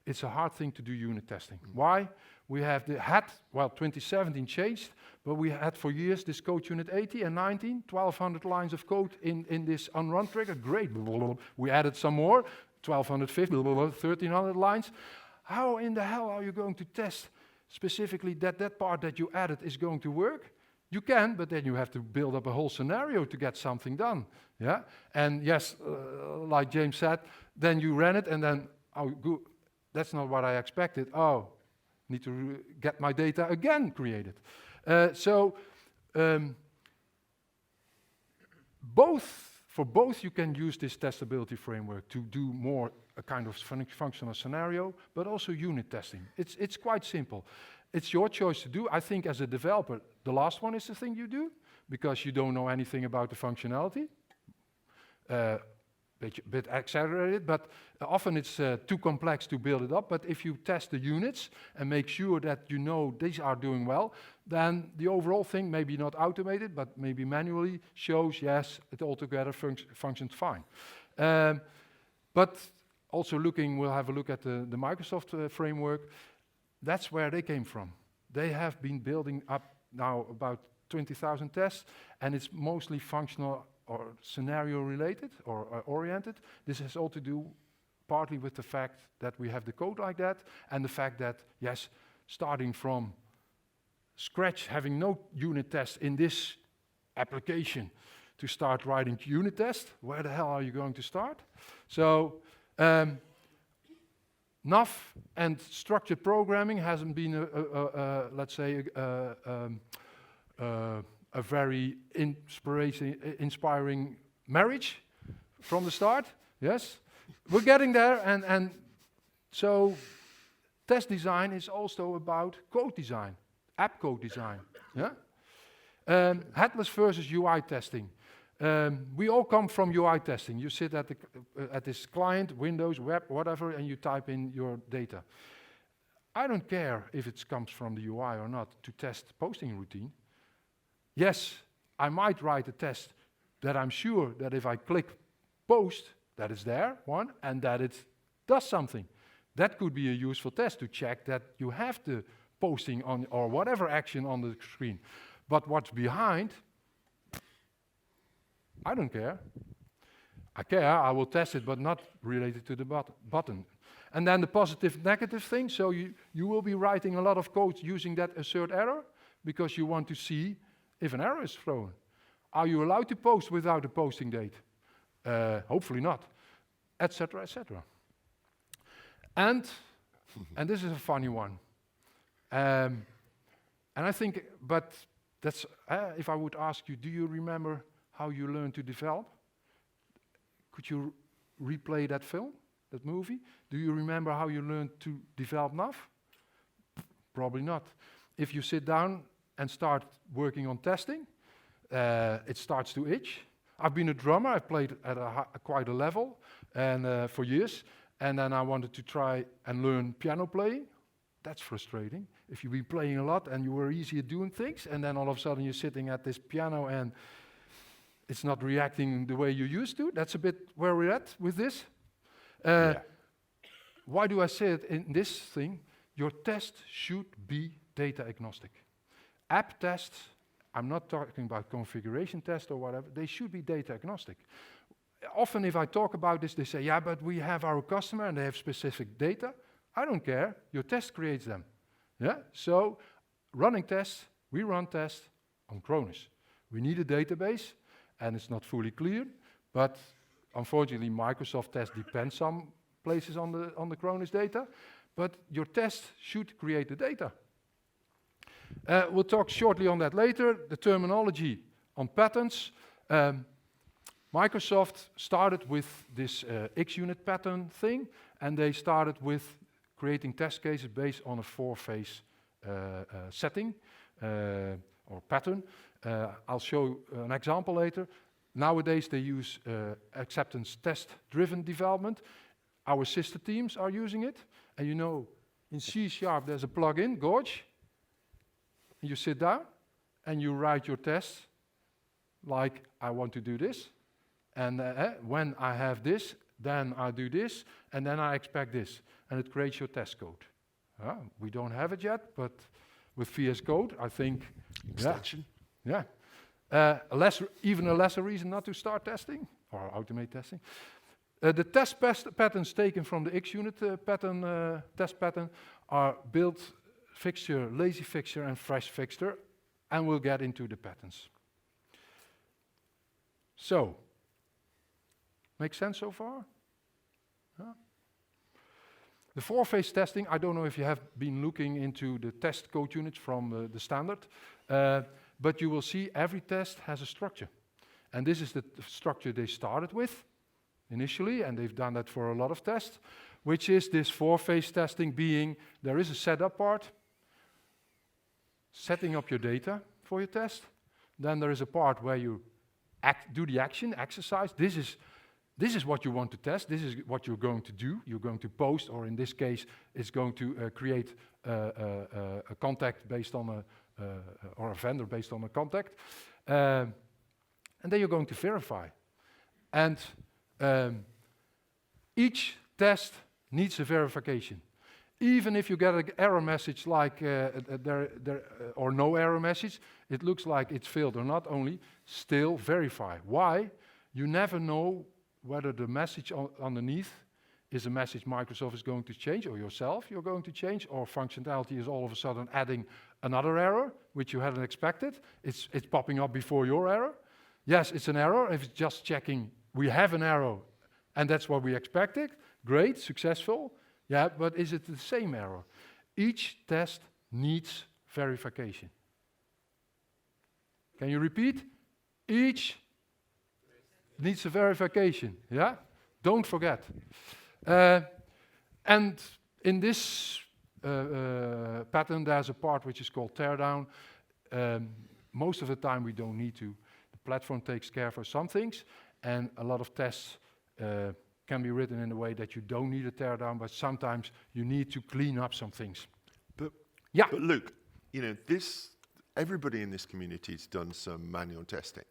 it's a hard thing to do unit testing. Why? We have 2017 changed, but we had for years this code unit 80 and 19, 1,200 lines of code in this unrun trigger. Great. We added some more, 1,250, 1,300 lines. How in the hell are you going to test specifically that part that you added is going to work? You can, but then you have to build up a whole scenario to get something done. Yeah? And yes, like James said, then you ran it and then, that's not what I expected. Oh, need to get my data again created. For both you can use this testability framework to do more a kind of functional scenario, but also unit testing. It's quite simple. It's your choice to do. I think as a developer, the last one is the thing you do, because you don't know anything about the functionality. Bit accelerated, but often it's too complex to build it up. But if you test the units and make sure that you know these are doing well, then the overall thing, maybe not automated, but maybe manually, shows, yes, it altogether functions fine. But also we'll have a look at the Microsoft framework. That's where they came from. They have been building up now about 20,000 tests, and it's mostly functional or scenario related or oriented. This has all to do partly with the fact that we have the code like that, and the fact that, yes, starting from scratch, having no unit tests in this application to start writing unit tests, where the hell are you going to start? So NAV and structured programming hasn't been let's say a very inspiring marriage from the start. Yes, we're getting there, and so test design is also about code design, app code design. Yeah, headless versus UI testing. We all come from UI testing. You sit at this client, Windows, web, whatever, and you type in your data. I don't care if it comes from the UI or not to test posting routine. Yes, I might write a test that I'm sure that if I click post, that it's there, one, and that it does something. That could be a useful test to check that you have the posting on or whatever action on the screen. But what's behind, I don't care. I care, I will test it, but not related to the button. And then the positive, negative thing, so you will be writing a lot of code using that assert error, because you want to see if an error is thrown. Are you allowed to post without a posting date? Hopefully not, etc., etc. And this is a funny one. And I think, but that's, if I would ask you, do you remember how you learn to develop? Could you replay that film, that movie? Do you remember how you learned to develop NAV? Probably not. If you sit down and start working on testing, it starts to itch. I've been a drummer. I've played at quite a level and for years, and then I wanted to try and learn piano playing. That's frustrating. If you've been playing a lot and you were easy at doing things, and then all of a sudden you're sitting at this piano and it's not reacting the way you used to. That's a bit where we're at with this. Why do I say it in this thing? Your test should be data agnostic. App tests, I'm not talking about configuration tests or whatever, they should be data agnostic. Often if I talk about this, they say, yeah, but we have our customer and they have specific data. I don't care, your test creates them. Yeah? So running tests, we run tests on Cronus. We need a database, and it's not fully clear, but unfortunately Microsoft test depends some places on the Cronus data, but your test should create the data. We'll talk shortly on that later. The terminology on patterns. Microsoft started with this XUnit pattern thing, and they started with creating test cases based on a 4-phase setting or pattern. I'll show an example later. Nowadays they use acceptance test-driven development. Our sister teams are using it. And you know, in C# there's a plugin, Gorge. You sit down and you write your tests like, I want to do this. And when I have this, then I do this, and then I expect this. And it creates your test code. We don't have it yet, but with VS Code, I think... Extension. Yeah. Even a lesser reason not to start testing, or automate testing. The test patterns taken from the XUnit pattern, test pattern are build fixture, lazy fixture, and fresh fixture, and we'll get into the patterns. So, make sense so far? Huh? The 4-phase testing, I don't know if you have been looking into the test code units from the standard, but you will see every test has a structure. And this is the structure they started with initially, and they've done that for a lot of tests, which is this 4-phase testing being, there is a setup part, setting up your data for your test. Then there is a part where you do the action, exercise. This is what you want to test. This is what you're going to do. You're going to post, or in this case, it's going to create a contact based on or a vendor based on a contact. And then you're going to verify. And each test needs a verification. Even if you get an error message like or no error message, it looks like it's failed or not only, still verify. Why? You never know whether the message underneath is a message Microsoft is going to change, or yourself you're going to change, or functionality is all of a sudden adding another error, which you hadn't expected. It's popping up before your error. Yes, it's an error. If it's just checking, we have an error, and that's what we expected, great, successful. Yeah, but is it the same error? Each test needs verification. Can you repeat? Each needs a verification, yeah? Don't forget. And in this pattern, there's a part which is called teardown. Most of the time we don't need to. The platform takes care for some things, and a lot of tests can be written in a way that you don't need a teardown, but sometimes you need to clean up some things. But yeah. But Luke, you know, everybody in this community has done some manual testing.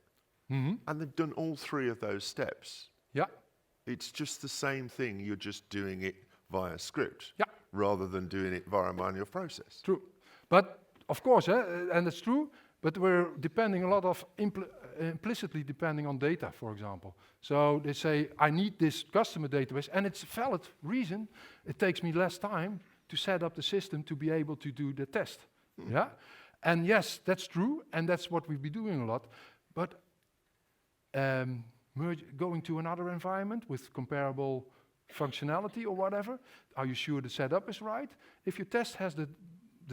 Mm-hmm. And they've done all 3 of those steps. Yeah. It's just the same thing, you're just doing it via script, yeah, rather than doing it via a manual process. True. But of course, and it's true, but we're depending a lot of implicitly depending on data, for example. So they say, I need this customer database, and it's a valid reason. It takes me less time to set up the system to be able to do the test. Yeah? And yes, that's true, and that's what we've been doing a lot. But going to another environment with comparable functionality or whatever, are you sure the setup is right? If your test has the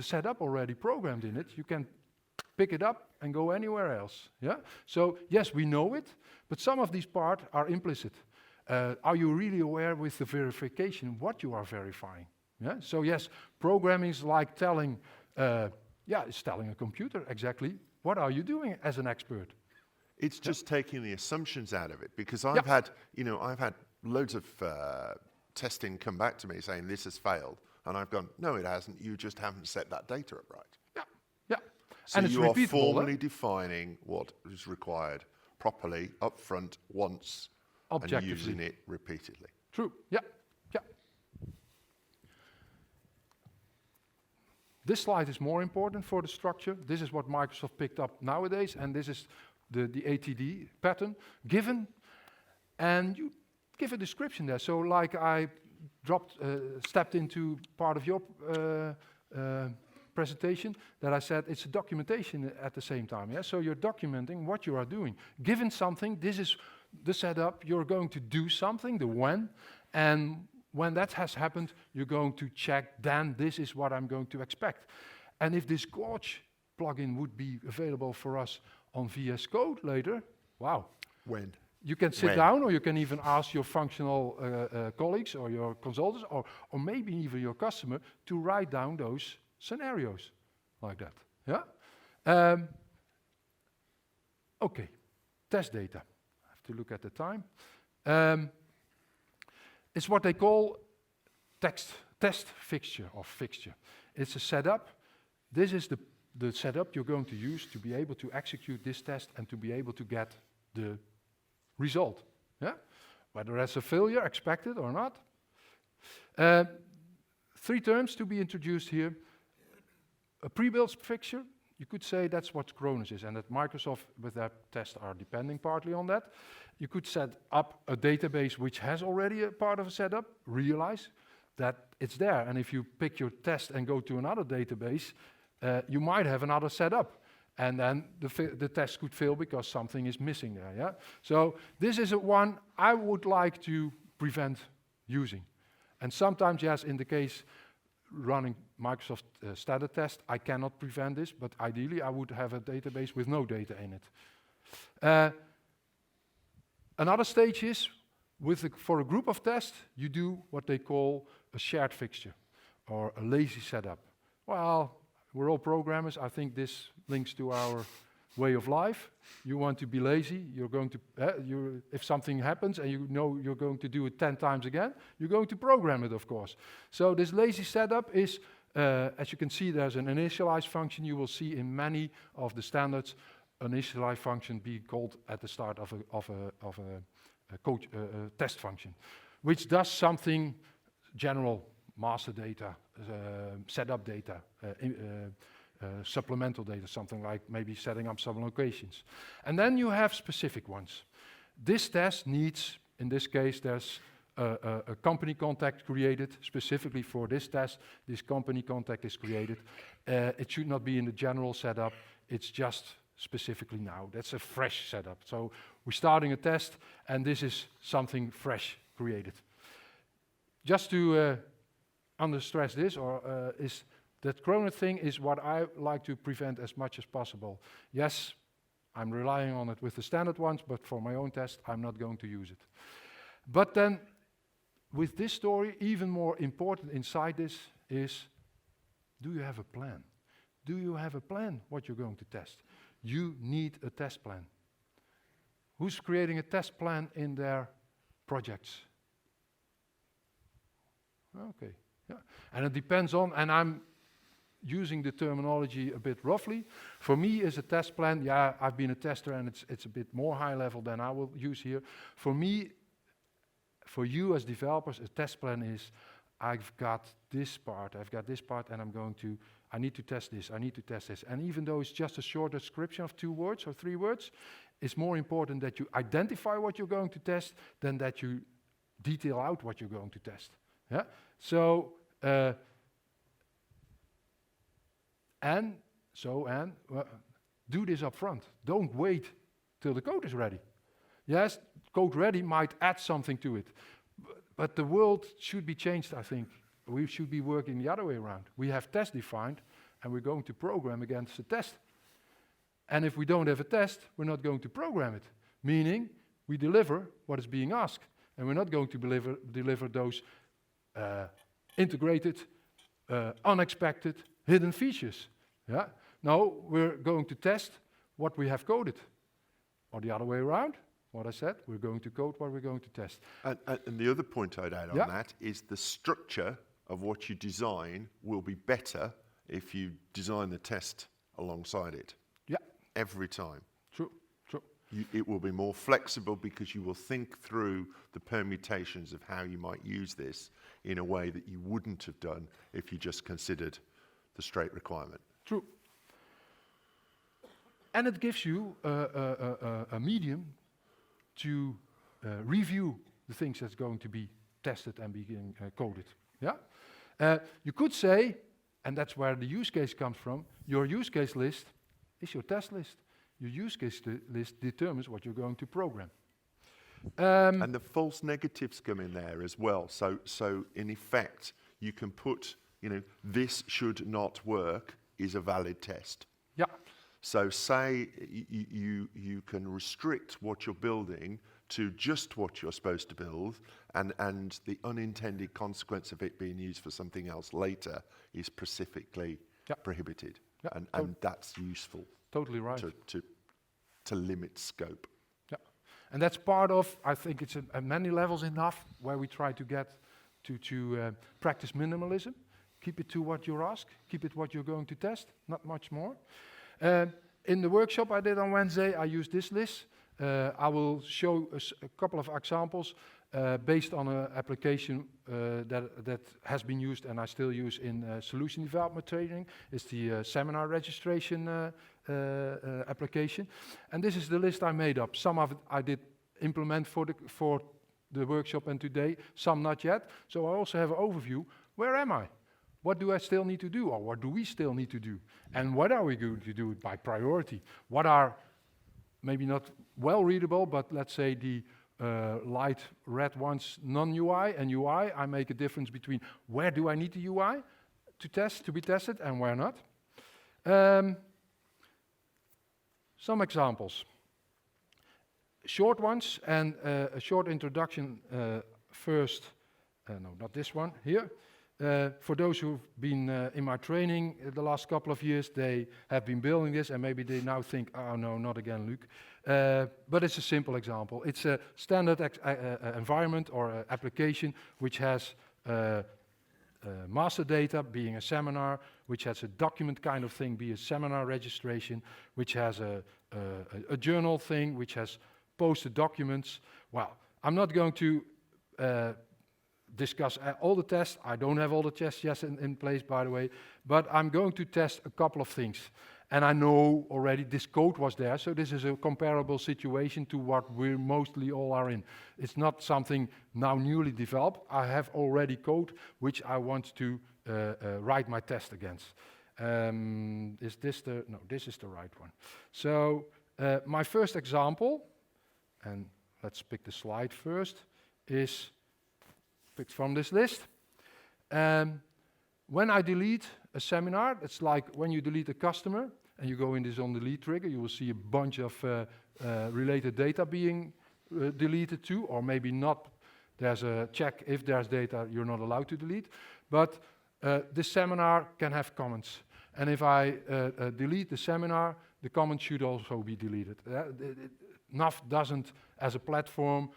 setup already programmed in it, you can pick it up and go anywhere else. Yeah. So yes, we know it, but some of these parts are implicit. Are you really aware with the verification what you are verifying? Yeah. So yes, programming is like telling, it's telling a computer exactly what are you doing as an expert. It's just taking the assumptions out of it, because Yeah. I've had loads of testing come back to me saying this has failed, and I've gone, no, it hasn't. You just haven't set that data up right. Yeah. Yeah. So and it's you are repeatable, formally defining what is required properly up front once, and objectively. using it repeatedly. True. Yeah. Yeah. This slide is more important for the structure. This is what Microsoft picked up nowadays, and this is the ATD pattern given, and you give a description there. So like I stepped into part of your presentation that I said it's a documentation at the same time. Yeah? So you're documenting what you are doing. Given something, this is the setup, you're going to do something, the when, and when that has happened, you're going to check, then this is what I'm going to expect. And if this Gorge plugin would be available for us on VS Code later, wow. When? You can sit down, or you can even ask your functional colleagues or your consultants, or maybe even your customer, to write down those scenarios like that. Yeah. Okay. Test data. I have to look at the time. It's what they call test fixture or fixture. It's a setup. This is the setup you're going to use to be able to execute this test and to be able to get the result. Yeah? Whether that's a failure expected or not. 3 terms to be introduced here. A pre-built fixture, you could say that's what Cronus is, and that Microsoft with their tests are depending partly on that. You could set up a database which has already a part of a setup, realize that it's there, and if you pick your test and go to another database, you might have another setup, and then the test could fail because something is missing there. Yeah. So this is one I would like to prevent using, and sometimes yes, in the case running Microsoft standard test, I cannot prevent this, but ideally I would have a database with no data in it. Another stage is for a group of tests, you do what they call a shared fixture or a lazy setup. Well, we're all programmers. I think this links to our way of life. You want to be lazy. You're going to, if something happens and you know you're going to do it 10 times again, you're going to program it, of course. So this lazy setup is, as you can see, there's an initialize function. You will see in many of the standards, initialize function be called at the start of a test function, which does something general, master data, setup data, supplemental data, something like maybe setting up some locations. And then you have specific ones. This test needs, in this case, there's a company contact created specifically for this test. This company contact is created. It should not be in the general setup. It's just specifically now. That's a fresh setup. So we're starting a test, and this is something fresh created. Just to understress this, is that Crowter thing is what I like to prevent as much as possible. Yes, I'm relying on it with the standard ones, but for my own test, I'm not going to use it. But then, with this story, even more important inside this is, do you have a plan? Do you have a plan what you're going to test? You need a test plan. Who's creating a test plan in their projects? Okay, yeah. And it depends on, and I'm using the terminology a bit roughly. For me, is a test plan, yeah, I've been a tester and it's a bit more high level than I will use here. For me, for you as developers, a test plan is, I've got this part, and I need to test this, I need to test this. And even though it's just a short description of 2 words or 3 words, it's more important that you identify what you're going to test than that you detail out what you're going to test. Yeah. So, do this up front. Don't wait till the code is ready. Yes, code ready might add something to it, but the world should be changed, I think. We should be working the other way around. We have test defined, and we're going to program against the test. And if we don't have a test, we're not going to program it, meaning we deliver what is being asked. And we're not going to deliver those integrated, unexpected, hidden features. Yeah? No, we're going to test what we have coded. Or the other way around, what I said, we're going to code what we're going to test. And the other point I'd add on that is the structure of what you design will be better if you design the test alongside it. Yeah. Every time. True, true. It will be more flexible because you will think through the permutations of how you might use this in a way that you wouldn't have done if you just considered the straight requirement. True. And it gives you a medium to review the things that's going to be tested and being coded. Yeah? You could say, and that's where the use case comes from, your use case list is your test list. Your use case list determines what you're going to program. And the false negatives come in there as well. So in effect, you can put, this should not work is a valid test. Yeah. So say you can restrict what you're building to just what you're supposed to build, and the unintended consequence of it being used for something else later is specifically prohibited. Yeah. And that's useful. Totally right. To limit scope. Yeah. And that's part of, I think it's at many levels enough, where we try to get to practice minimalism. Keep it to what you're asked. Keep it what you're going to test. Not much more. In the workshop I did on Wednesday, I used this list. I will show a couple of examples based on an application that has been used and I still use in solution development training. It's the seminar registration application. And this is the list I made up. Some of it I did implement for the workshop and today, some not yet. So I also have an overview. Where am I? What do I still need to do, or what do we still need to do? And what are we going to do by priority? What are maybe not well readable, but let's say the light red ones, non-UI and UI. I make a difference between where do I need the UI to be tested, and where not. Some examples. Short ones, and a short introduction first. No, not this one, here. For those who've been in my training the last couple of years, they have been building this, and maybe they now think, oh no, not again, Luc. But it's a simple example. It's a standard environment or application which has master data, being a seminar, which has a document kind of thing, be a seminar registration, which has a journal thing, which has posted documents. Well, I'm not going to discuss all the tests. I don't have all the tests yet in place, by the way, but I'm going to test a couple of things. And I know already this code was there, so this is a comparable situation to what we mostly all are in. It's not something now newly developed. I have already code which I want to write my test against. Is this the, no, this is the right one. So my first example, and let's pick the slide first, is picked from this list. When I delete a seminar, it's like when you delete a customer and you go in this on delete trigger, you will see a bunch of related data being deleted too, or maybe not. There's a check if there's data you're not allowed to delete. But this seminar can have comments. And if I delete the seminar, the comments should also be deleted. NAV doesn't, as a platform,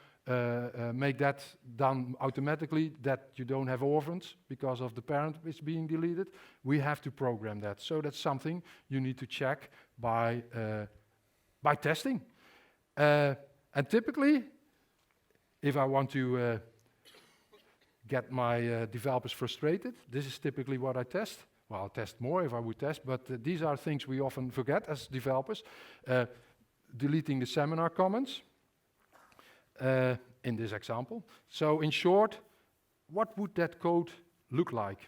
make that done automatically, that you don't have orphans because of the parent is being deleted. We have to program that. So that's something you need to check by testing. And typically, if I want to get my developers frustrated, this is typically what I test. Well, I'll test more if I would test, but these are things we often forget as developers. Deleting the seminar comments. In this example. So in short, what would that code look like?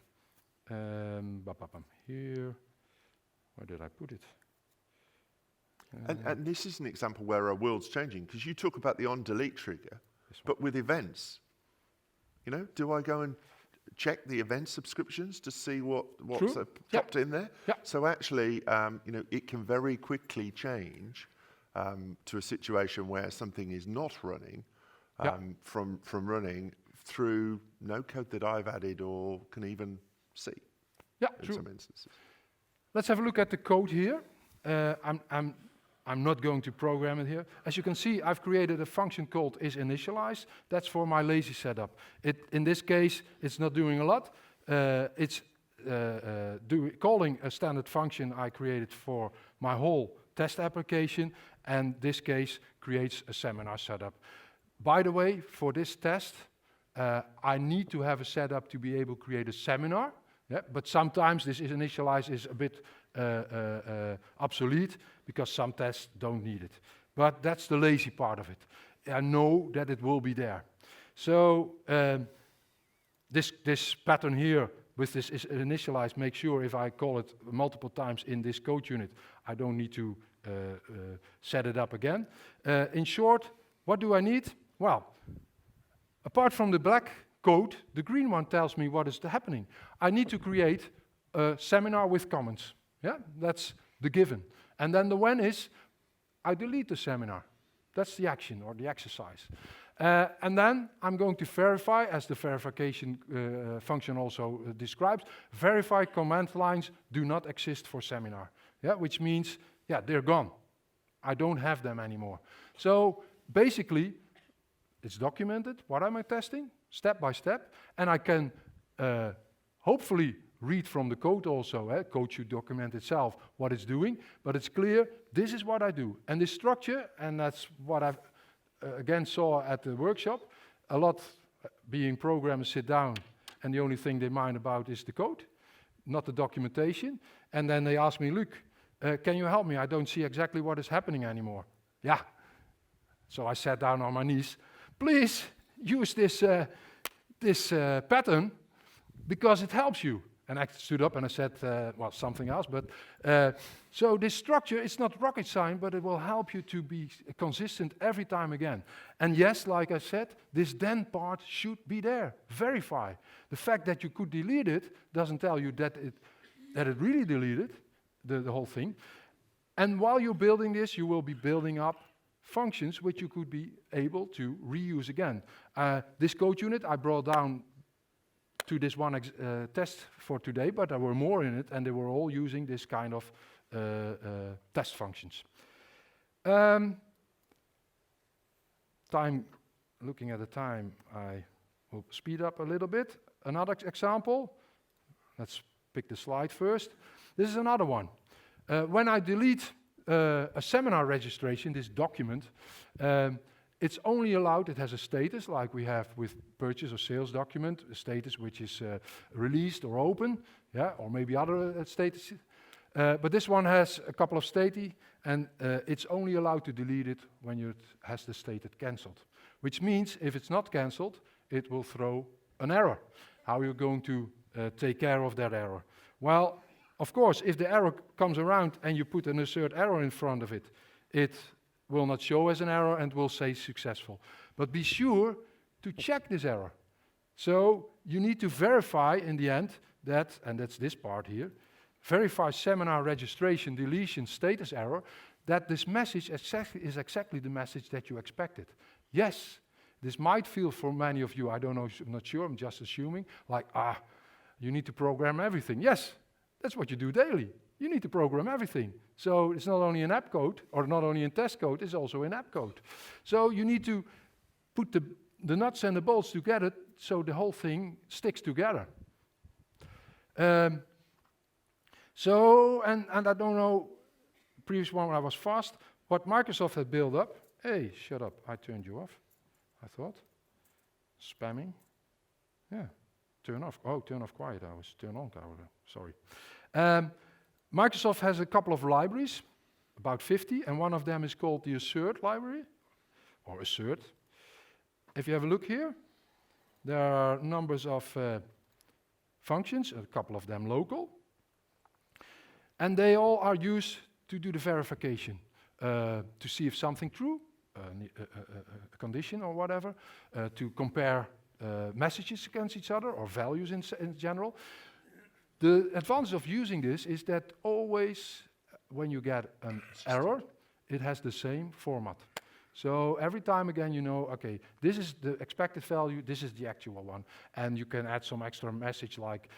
Here, where did I put it? And this is an example where our world's changing, because you talk about the on-delete trigger, but with events. You know, do I go and check the event subscriptions to see what's True. popped in there. Yeah. So actually, it can very quickly change to a situation where something is not running from running through no code that I've added or can even see in some instances. Let's have a look at the code here. I'm not going to program it here. As you can see, I've created a function called isInitialize. That's for my lazy setup. In this case, it's not doing a lot. It's calling a standard function I created for my whole test application, and this case creates a seminar setup. By the way, for this test, I need to have a setup to be able to create a seminar. Yeah, but sometimes this isInitialize is a bit obsolete because some tests don't need it. But that's the lazy part of it. I know that it will be there. So this pattern here with this isInitialize makes sure if I call it multiple times in this code unit, I don't need to set it up again. In short, what do I need? Well, apart from the black code, the green one tells me what is happening. I need to create a seminar with comments. Yeah, that's the given. And then the when is, I delete the seminar. That's the action or the exercise. And then I'm going to verify, as the verification function also describes, verify command lines do not exist for seminar. Yeah, which means, yeah, they're gone. I don't have them anymore. So basically, it's documented. What am I testing? Step by step, and I can hopefully read from the code also. Code should document itself what it's doing, but it's clear this is what I do. And this structure, and that's what I've again saw at the workshop, a lot being programmers sit down, and the only thing they mind about is the code, not the documentation. And then they ask me, Luc, can you help me? I don't see exactly what is happening anymore. Yeah. So I sat down on my knees. Please use this pattern because it helps you. And I stood up and I said, well, something else. But so this structure, it's not rocket science, but it will help you to be consistent every time again. And yes, like I said, this then part should be there. Verify. The fact that you could delete it doesn't tell you that it really deleted the whole thing. And while you're building this, you will be building up functions which you could be able to reuse again. This code unit I brought down to this one test for today, but there were more in it, and they were all using this kind of test functions. Looking at the time, I will speed up a little bit. Another example, let's pick the slide first. This is another one. When I delete a seminar registration, this document, it's only allowed, it has a status like we have with purchase or sales document, a status which is released or open, yeah, or maybe other statuses. But this one has a couple of stati, and it's only allowed to delete it when it has the stated cancelled. Which means if it's not cancelled, it will throw an error. How are you going to take care of that error? Well, of course, if the error comes around and you put an assert error in front of it, it will not show as an error and will say successful. But be sure to check this error. So you need to verify in the end that, and that's this part here, verify seminar registration deletion status error, that this message is exactly the message that you expected. Yes, this might feel for many of you, I don't know, I'm not sure, I'm just assuming, like, you need to program everything. Yes, that's what you do daily. You need to program everything. So it's not only in app code, or not only in test code, it's also in app code. So you need to put the nuts and the bolts together so the whole thing sticks together. So, and I don't know, previous one I was fast, what Microsoft had built up. Hey, shut up, I turned you off, I thought. Spamming. Yeah, turn off. Oh, turn off quiet, I was turn on, sorry. Microsoft has a couple of libraries, about 50, and one of them is called the assert library, or assert. If you have a look here, there are numbers of functions, a couple of them local, and they all are used to do the verification, to see if something true, a condition or whatever, to compare messages against each other or values in general. The advantage of using this is that always when you get an error, it has the same format. So every time again, you know, okay, this is the expected value, this is the actual one. And you can add some extra message like,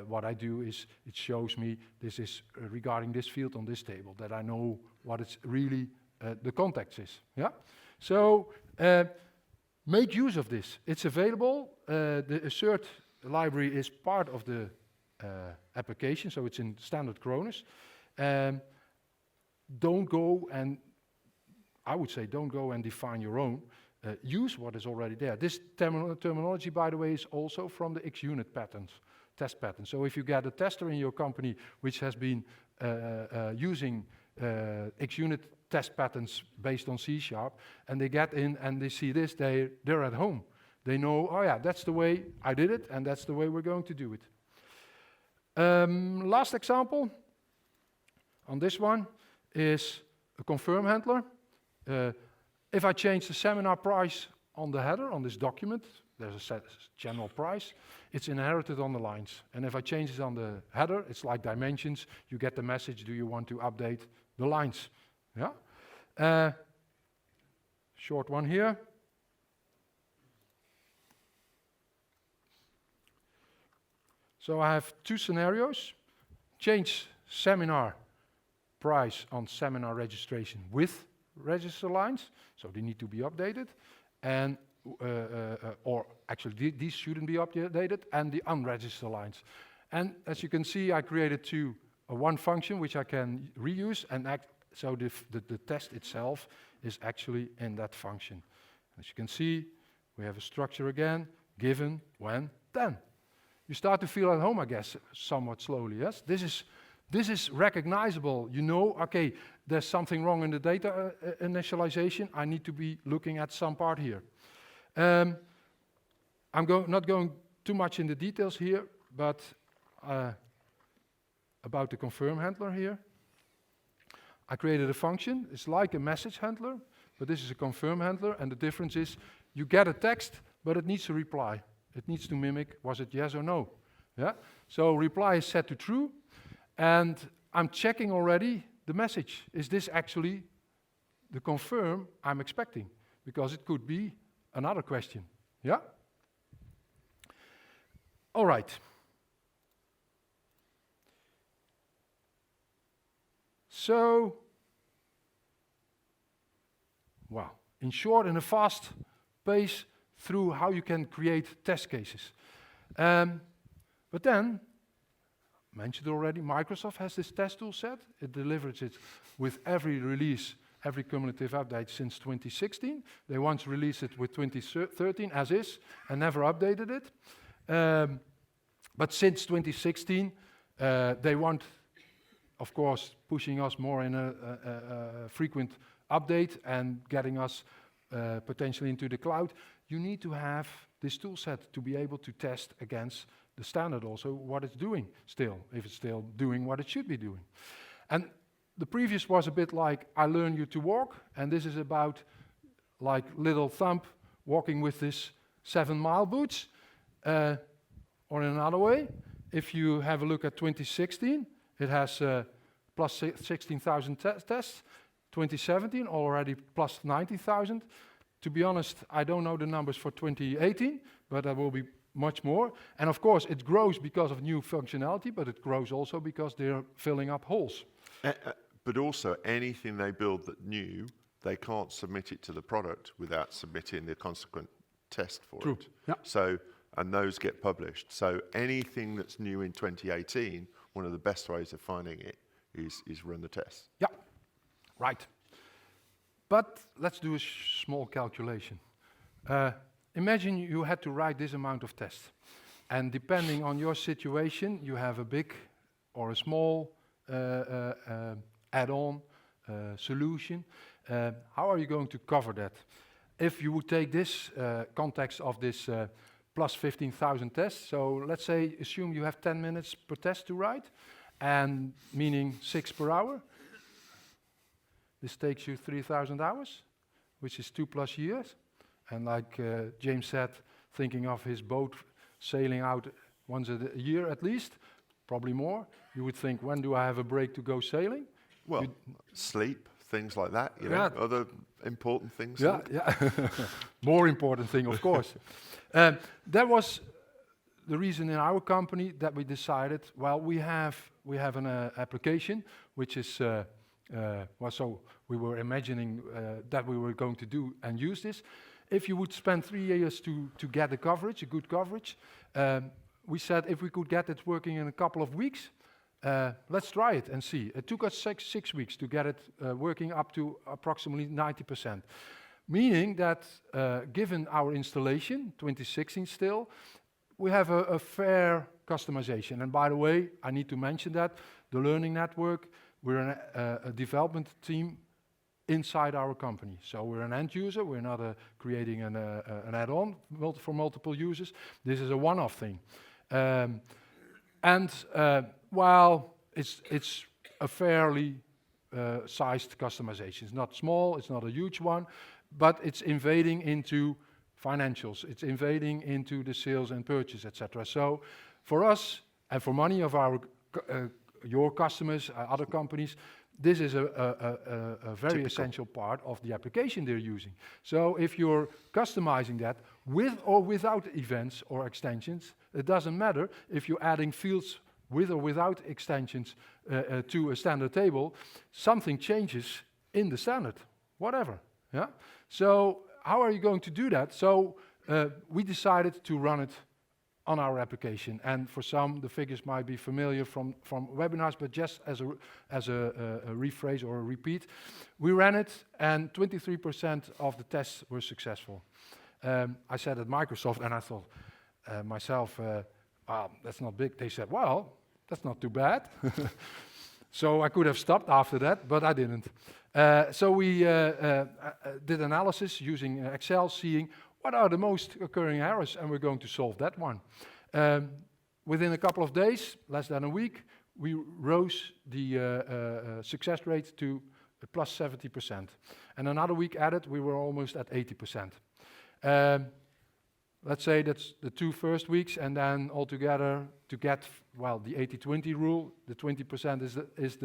what I do is it shows me this is regarding this field on this table, that I know what it's really, the context is, yeah? So make use of this. It's available. The assert library is part of the application, so it's in standard Cronus. Don't go and, I would say, don't go and define your own. Use what is already there. This terminology, by the way, is also from the XUnit patterns, test pattern. So if you get a tester in your company which has been using XUnit test patterns based on C#, and they get in and they see this, they're at home. They know, oh yeah, that's the way I did it, and that's the way we're going to do it. Last example on this one is a confirm handler. If I change the seminar price on the header, on this document, there's a set general price, it's inherited on the lines. And if I change it on the header, it's like dimensions, you get the message, do you want to update the lines? Yeah. Short one here. So I have two scenarios. Change seminar price on seminar registration with register lines, so they need to be updated, and or actually these shouldn't be updated, and the unregistered lines. And as you can see, I created one function which I can reuse, and so the test itself is actually in that function. As you can see, we have a structure again, given, when, then. You start to feel at home, I guess, somewhat slowly, yes? This is recognizable. You know, okay, there's something wrong in the data initialization. I need to be looking at some part here. I'm not going too much in the details here, but about the confirm handler here. I created a function. It's like a message handler, but this is a confirm handler, and the difference is you get a text, but it needs to reply. It needs to mimic, was it yes or no? Yeah. So reply is set to true, and I'm checking already the message. Is this actually the confirm I'm expecting? Because it could be another question. Yeah? All right. So, well, in short, in a fast pace through how you can create test cases. But then, mentioned already, Microsoft has this test tool set. It delivers it with every release, every cumulative update since 2016. They once released it with 2013 as is, and never updated it. But since 2016, they want, of course, pushing us more in a frequent update and getting us potentially into the cloud. You need to have this tool set to be able to test against the standard also what it's doing still, if it's still doing what it should be doing. And the previous was a bit like, I learn you to walk, and this is about like little thumb walking with this 7-mile boots. Or in another way, if you have a look at 2016, it has plus 16,000 tests. 2017 already plus 90,000. To be honest, I don't know the numbers for 2018, but there will be much more. And of course, it grows because of new functionality, but it grows also because they're filling up holes. But also, anything they build that new, they can't submit it to the product without submitting the consequent test for True. it. Yeah. So, and those get published. So anything that's new in 2018, one of the best ways of finding it is run the test. Yeah, right. But let's do a small calculation. Imagine you had to write this amount of tests. And depending on your situation, you have a big or a small add-on solution. How are you going to cover that? If you would take this context of this plus 15,000 tests, so let's say, assume you have 10 minutes per test to write, and meaning 6 per hour. This takes you 3,000 hours, which is 2+ years. And like James said, thinking of his boat sailing out once a year at least, probably more. You would think, when do I have a break to go sailing? Well, sleep, things like that, you know, Yeah. other important things. Yeah, yeah. More important thing, of course. That was the reason in our company that we decided, well, we have an application which is, well, so we were imagining that we were going to do and use this. If you would spend 3 years to get a coverage, a good coverage, we said if we could get it working in a couple of weeks, let's try it and see. It took us six weeks to get it working up to approximately 90%. Meaning that given our installation, 2016 still, we have a fair customization. And by the way, I need to mention that, the Learning Network, we're a development team inside our company. So we're an end user, we're not creating an add-on for multiple users. This is a one-off thing. While it's a fairly sized customization. It's not small, it's not a huge one, but it's invading into financials. It's invading into the sales and purchase, etc. So for us, and for many of our your customers, other companies, this is a very essential part of the application they're using. So if you're customizing that with or without events or extensions, it doesn't matter. If you're adding fields with or without extensions to a standard table, something changes in the standard, whatever. Yeah. So how are you going to do that? So we decided to run it on our application, and for some the figures might be familiar from webinars, but just as a rephrase or a repeat, we ran it, and 23% of the tests were successful. I said at Microsoft, and I thought myself, wow, that's not big. They said, well, that's not too bad. So I could have stopped after that, but I didn't. So we did analysis using Excel, seeing what are the most occurring errors, and we're going to solve that one. Within a couple of days, less than a week, we rose the success rate to plus 70%. And another week added, we were almost at 80%. Let's say that's the 2 first weeks, and then altogether to get, well, the 80-20 rule, the 20% is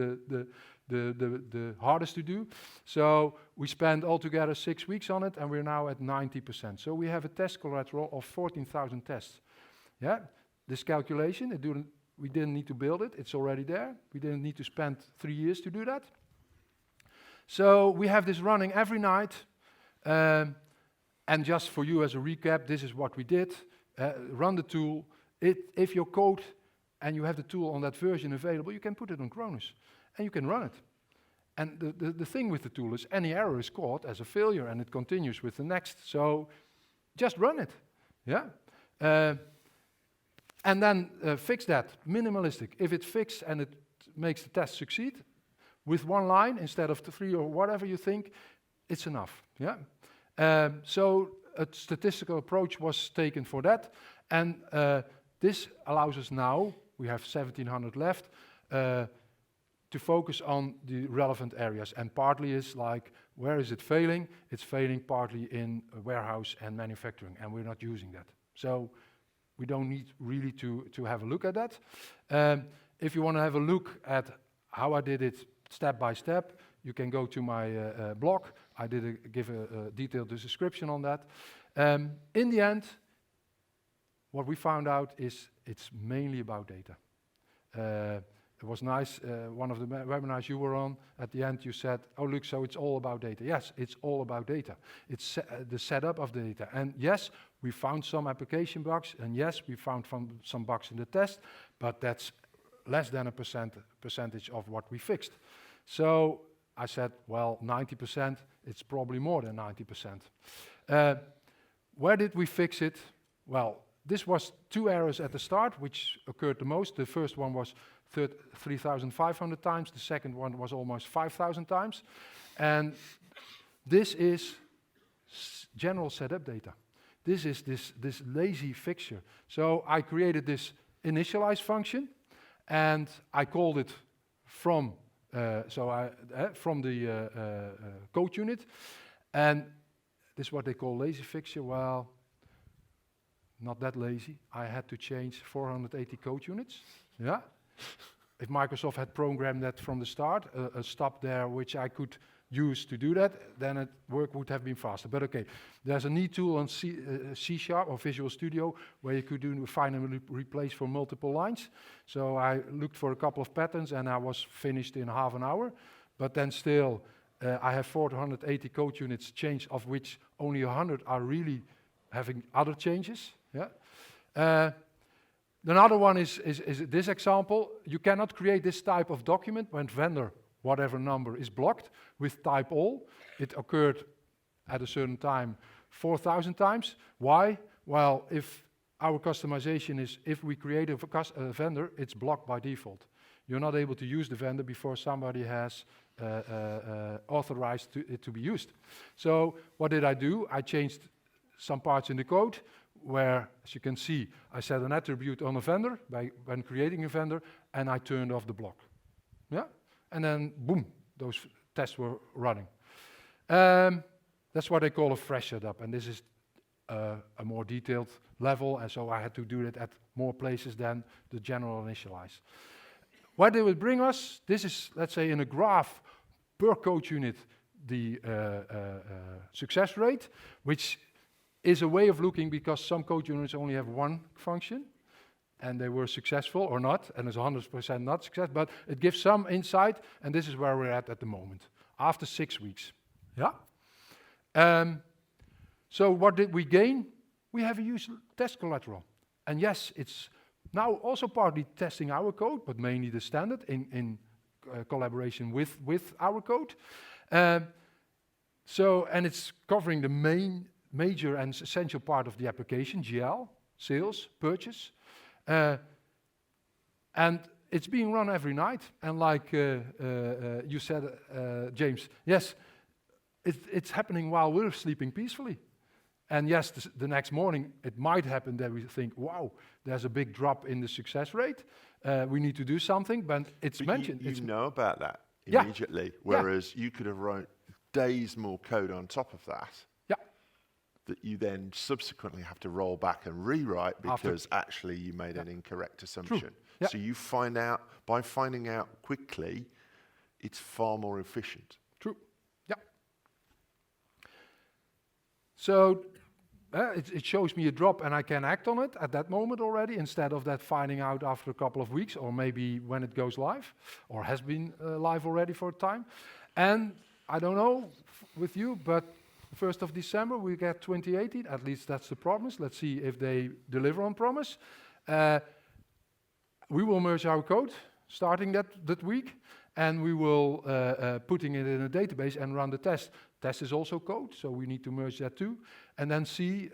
the hardest to do. So we spent altogether 6 weeks on it, and we're now at 90%. So we have a test collateral of 14,000 tests. Yeah, this calculation, we didn't need to build it, it's already there. We didn't need to spend 3 years to do that. So we have this running every night. And just for you as a recap, this is what we did. Run the tool. If your code and you have the tool on that version available, you can put it on Cronus and you can run it. And the thing with the tool is any error is caught as a failure and it continues with the next. So just run it. Yeah. And then fix that, minimalistic. If it's fixed and it makes the test succeed with 1 line instead of 3 or whatever you think, it's enough. Yeah. So a statistical approach was taken for that, and this allows us now, we have 1,700 left, to focus on the relevant areas, and partly is like, where is it failing? It's failing partly in warehouse and manufacturing, and we're not using that. So we don't need really to have a look at that. If you want to have a look at how I did it step by step, you can go to my blog. I did give a detailed description on that. In the end, what we found out is it's mainly about data. It was nice, one of the webinars you were on, at the end you said, oh look, so it's all about data. Yes, it's all about data. It's the setup of data. And yes, we found some application bugs, and yes, we found some bugs in the test, but that's less than a percentage of what we fixed. So I said, well, 90%, it's probably more than 90%. Where did we fix it? Well, this was 2 errors at the start, which occurred the most. The first one was 3,500 times. The second one was almost 5,000 times. And this is general setup data. This is this lazy fixture. So I created this initialize function, and I called it from the code unit, and this is what they call lazy fixture. Well, not that lazy. I had to change 480 code units. Yeah. If Microsoft had programmed that from the start, a stop there which I could use to do that, then work would have been faster. But okay, there's a neat tool on C# or Visual Studio where you could do find and replace for multiple lines. So I looked for a couple of patterns and I was finished in half an hour. But then still, I have 480 code units changed, of which only 100 are really having other changes. Yeah. Another one is this example. You cannot create this type of document when vendor, whatever number, is blocked with type all. It occurred at a certain time 4,000 times. Why? Well, if our customization is, if we create a vendor, it's blocked by default. You're not able to use the vendor before somebody has authorized it to be used. So what did I do? I changed some parts in the code where, as you can see, I set an attribute on a vendor when creating a vendor, and I turned off the block. Yeah? And then, boom, those tests were running. That's what I call a fresh setup, and this is a more detailed level, and so I had to do it at more places than the general initialize. What did it bring us? This is, let's say, in a graph per code unit, the success rate, which is a way of looking because some code units only have one function, and they were successful or not, and it's 100% not success, but it gives some insight, and this is where we're at the moment, after 6 weeks. Yeah? So what did we gain? We have a useful test collateral. And yes, it's now also partly testing our code, but mainly the standard in collaboration with our code. So, and it's covering the major and essential part of the application, GL, sales, purchase. And it's being run every night. And like you said, James, yes, it's happening while we're sleeping peacefully. And yes, the next morning, it might happen that we think, wow, there's a big drop in the success rate. We need to do something, but it's but mentioned. You know about that Yeah. immediately, whereas you could have wrote days more code on top of that. That you then subsequently have to roll back and rewrite because actually you made an incorrect assumption. Yeah. So you find out, by finding out quickly, it's far more efficient. True. Yeah. So it shows me a drop and I can act on it at that moment already instead of that finding out after a couple of weeks or maybe when it goes live or has been live already for a time. And I don't know with you, but 1st of December, we get 2018, at least that's the promise. Let's see if they deliver on promise. We will merge our code starting that week, and we will putting it in a database and run the test. Test is also code, so we need to merge that too, and then see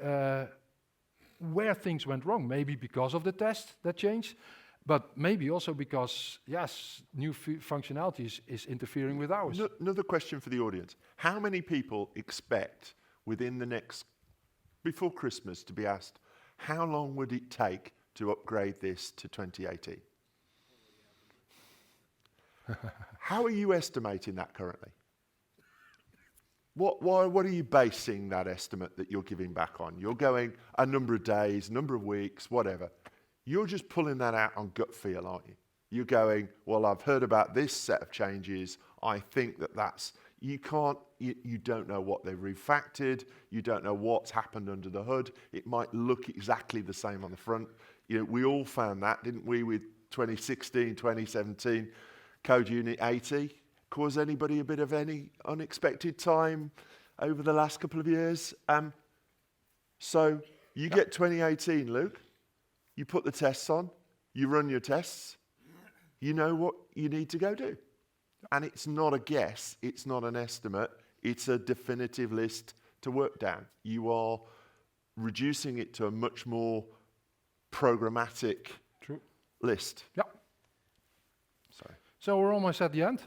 where things went wrong. Maybe because of the test that changed, but maybe also because, yes, new functionality is interfering with ours. Another question for the audience. How many people expect within the next, before Christmas, to be asked, how long would it take to upgrade this to 2018? How are you estimating that currently? What are you basing that estimate that you're giving back on? You're going a number of days, number of weeks, whatever. You're just pulling that out on gut feel, aren't you? You're going, well, I've heard about this set of changes. I think that's, you don't know what they've refactored. You don't know what's happened under the hood. It might look exactly the same on the front. You know, we all found that, didn't we, with 2016, 2017, Code Unit 80? Cause anybody a bit of any unexpected time over the last couple of years? So you get 2018, Luke. You put the tests on, you run your tests, you know what you need to go do. And it's not a guess, it's not an estimate, it's a definitive list to work down. You are reducing it to a much more programmatic list. Yeah. Sorry. So we're almost at the end.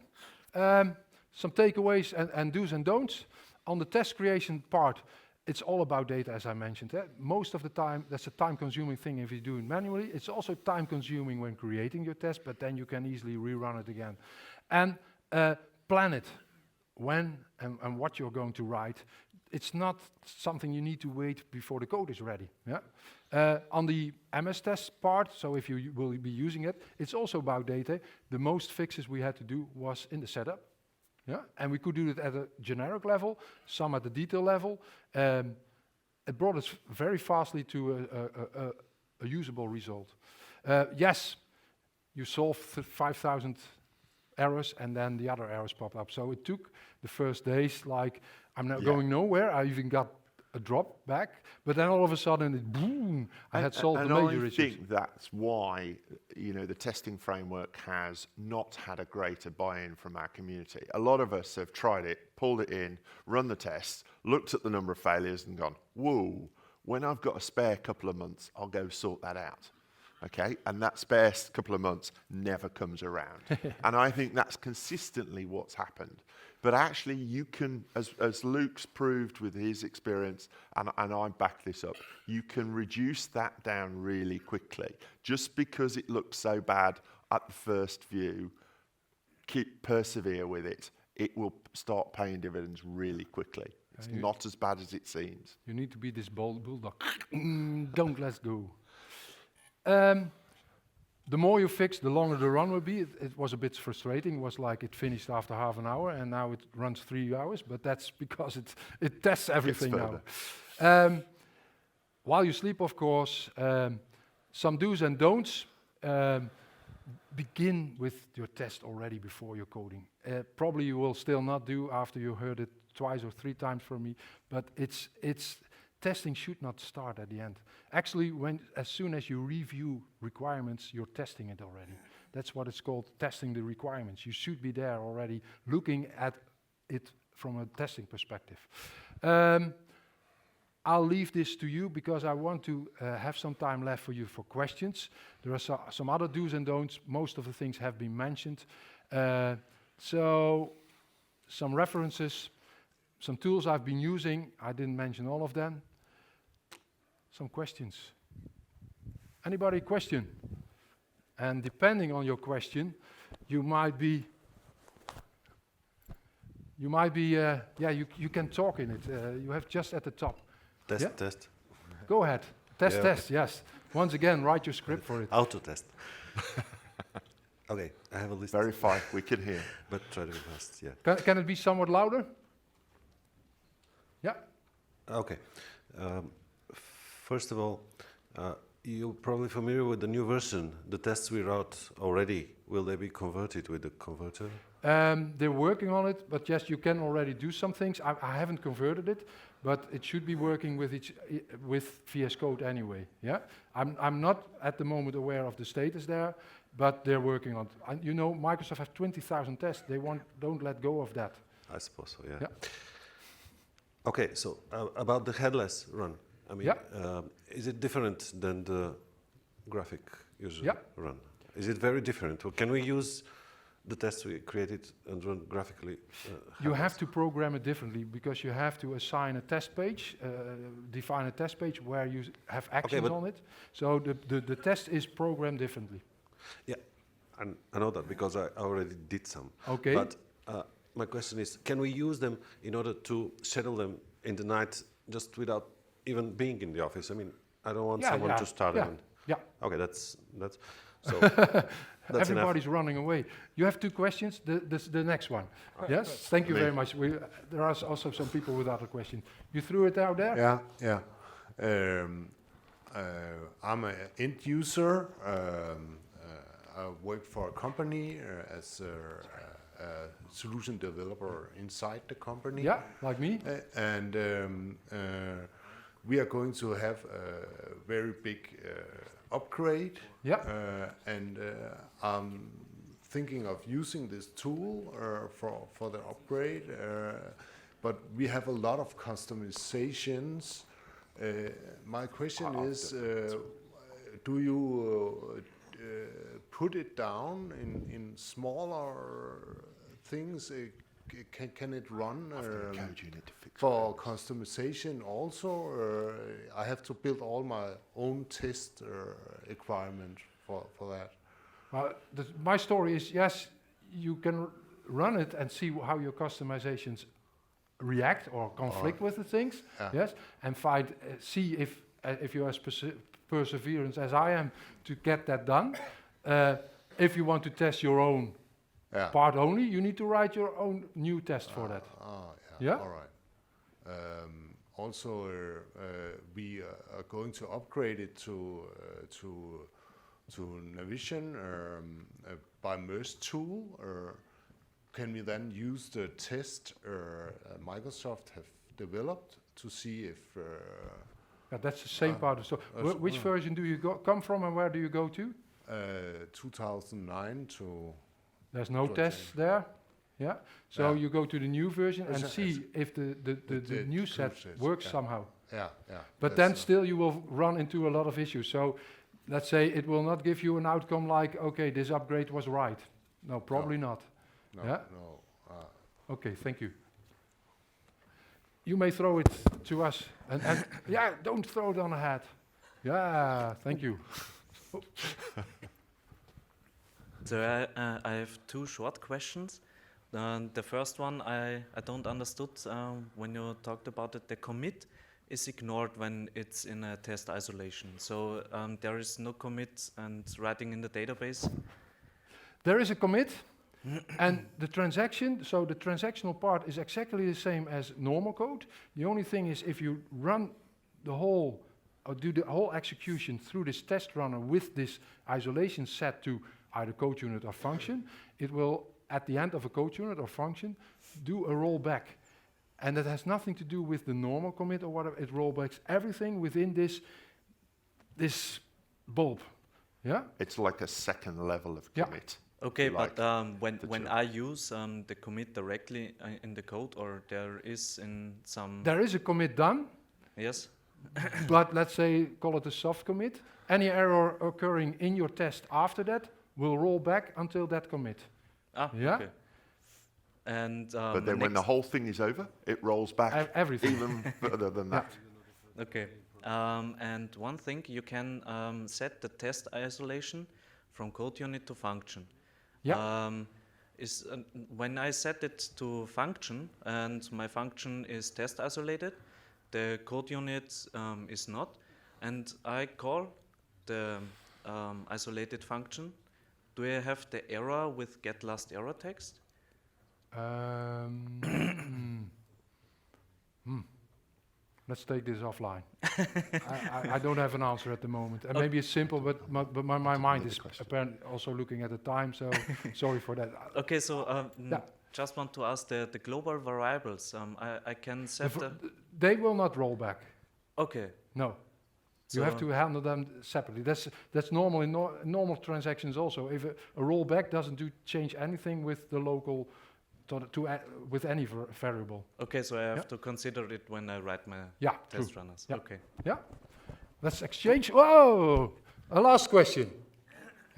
Some takeaways and do's and don'ts. On the test creation part, it's all about data, as I mentioned. Most of the time, that's a time-consuming thing if you do it manually. It's also time-consuming when creating your test, but then you can easily rerun it again. And plan it, when and what you're going to write. it's not something you need to wait before the code is ready. Yeah. On the MS test part, so if you will be using it, it's also about data. The most fixes we had to do was in the setup. Yeah, and we could do it at a generic level, some at the detail level. It brought us very fastly to a usable result. Yes, you solved 5,000 errors, and then the other errors pop up. So it took the first days, like, I'm not going nowhere. I even got a drop back, but then all of a sudden, boom, I had solved the major issues. I think that's why, the testing framework has not had a greater buy-in from our community. A lot of us have tried it, pulled it in, run the tests, looked at the number of failures and gone, whoa, when I've got a spare couple of months, I'll go sort that out. Okay, and that spare couple of months never comes around. And I think that's consistently what's happened. But actually, you can, as Luke's proved with his experience, and I back this up, you can reduce that down really quickly. Just because it looks so bad at the first view, persevere with it. It will start paying dividends really quickly. It's not as bad as it seems. You need to be this bold bulldog. Don't let go. The more you fix, the longer the run will be. It was a bit frustrating. It was like it finished after half an hour, and now it runs 3 hours, but that's because it tests everything now. While you sleep, of course, some do's and don'ts. Begin with your test already before you're coding. Probably you will still not do after you heard it twice or 3 times from me, but testing should not start at the end. Actually, as soon as you review requirements, you're testing it already. That's what it's called, testing the requirements. You should be there already looking at it from a testing perspective. I'll leave this to you because I want to have some time left for you for questions. There are some other do's and don'ts. Most of the things have been mentioned. So some references, some tools I've been using. I didn't mention all of them. Some questions. Anybody question? And depending on your question, you can talk in it. You have just at the top. Test. Go ahead. Test, yes. Once again, write your script for it. Auto test. Okay, I have a list. Very fine, we can hear. But try to be fast, yeah. Can it be somewhat louder? Yeah. Okay. First of all, you're probably familiar with the new version. The tests we wrote already, will they be converted with the converter? They're working on it, but yes, you can already do some things. I haven't converted it, but it should be working with VS Code anyway. Yeah, I'm not at the moment aware of the status there, but they're working on it. And Microsoft has 20,000 tests. They don't let go of that. I suppose so. Yeah. Okay, so about the headless run. I mean, is it different than the graphic user run? Is it very different? Or can we use the tests we created and run graphically? You have to program it differently because you have to assign a test page, define a test page where you have actions on it. So the test is programmed differently. Yeah, and I know that because I already did some. Okay. But my question is, can we use them in order to schedule them in the night just without even being in the office? I mean, I don't want someone to start them. Yeah. Okay, that's so. That's everybody's enough. Running away. You have 2 questions. The next one. Yes. Thank you very much. There are also some people with other questions. You threw it out there. Yeah. I'm an end user. I work for a company as a solution developer inside the company. Yeah, like me. And we are going to have a very big upgrade. Yeah. And I'm thinking of using this tool for the upgrade. But we have a lot of customizations. My question is, do you put it down in smaller things? Can it run for customization also? I have to build all my own test requirement for that. Well, my story is, yes, you can run it and see how your customizations react or conflict with the things. Yes, and see if you are perseverance as I am to get that done. If you want to test your own part only, you need to write your own new test for that. Yeah. All right. Also, we are going to upgrade it to Navision by MERS tool. Can we then use the test Microsoft have developed to see if? That's the same part of the story. Which version do you come from, and where do you go to? 2009 to. There's no tests there. Yeah. So you go to the new version and see if the new set works somehow. Yeah. But then still you will run into a lot of issues. So let's say it will not give you an outcome like, okay, this upgrade was right. No, probably not. No. Okay, thank you. You may throw it to us. And yeah, don't throw it on the head. Yeah, thank you. So I have two short questions. The first one I don't understood when you talked about it. The commit is ignored when it's in a test isolation. So there is no commit and writing in the database. There is a commit, and the transaction. So the transactional part is exactly the same as normal code. The only thing is if you run the whole or do the whole execution through this test runner with this isolation set to either code unit or function, it will, at the end of a code unit or function, do a rollback. And that has nothing to do with the normal commit or whatever. It rollbacks everything within this bulb. Yeah? It's like a second level of commit. Okay, but when I use the commit directly in the code, or there is in some... There is a commit done. Yes. But let's say, call it a soft commit. Any error occurring in your test after that will roll back until that commit. Yeah? Okay. And but then when the whole thing is over, it rolls back everything. even further than that. Okay. And one thing, you can set the test isolation from code unit to function. Yeah. When I set it to function and my function is test isolated, the code unit is not, and I call the isolated function, do I have the error with get last error text? Let's take this offline. I don't have an answer at the moment. And maybe it's simple, but my mind is apparently also looking at the time, so sorry for that. Okay, so just want to ask the global variables. I can set they will not roll back. Okay. No. So you have to handle them separately. That's normal in normal transactions also. If a rollback doesn't change anything with the local with any variable. Okay, so I have to consider it when I write my test runners. Yeah. Okay. Yeah. Let's exchange. Whoa! A last question.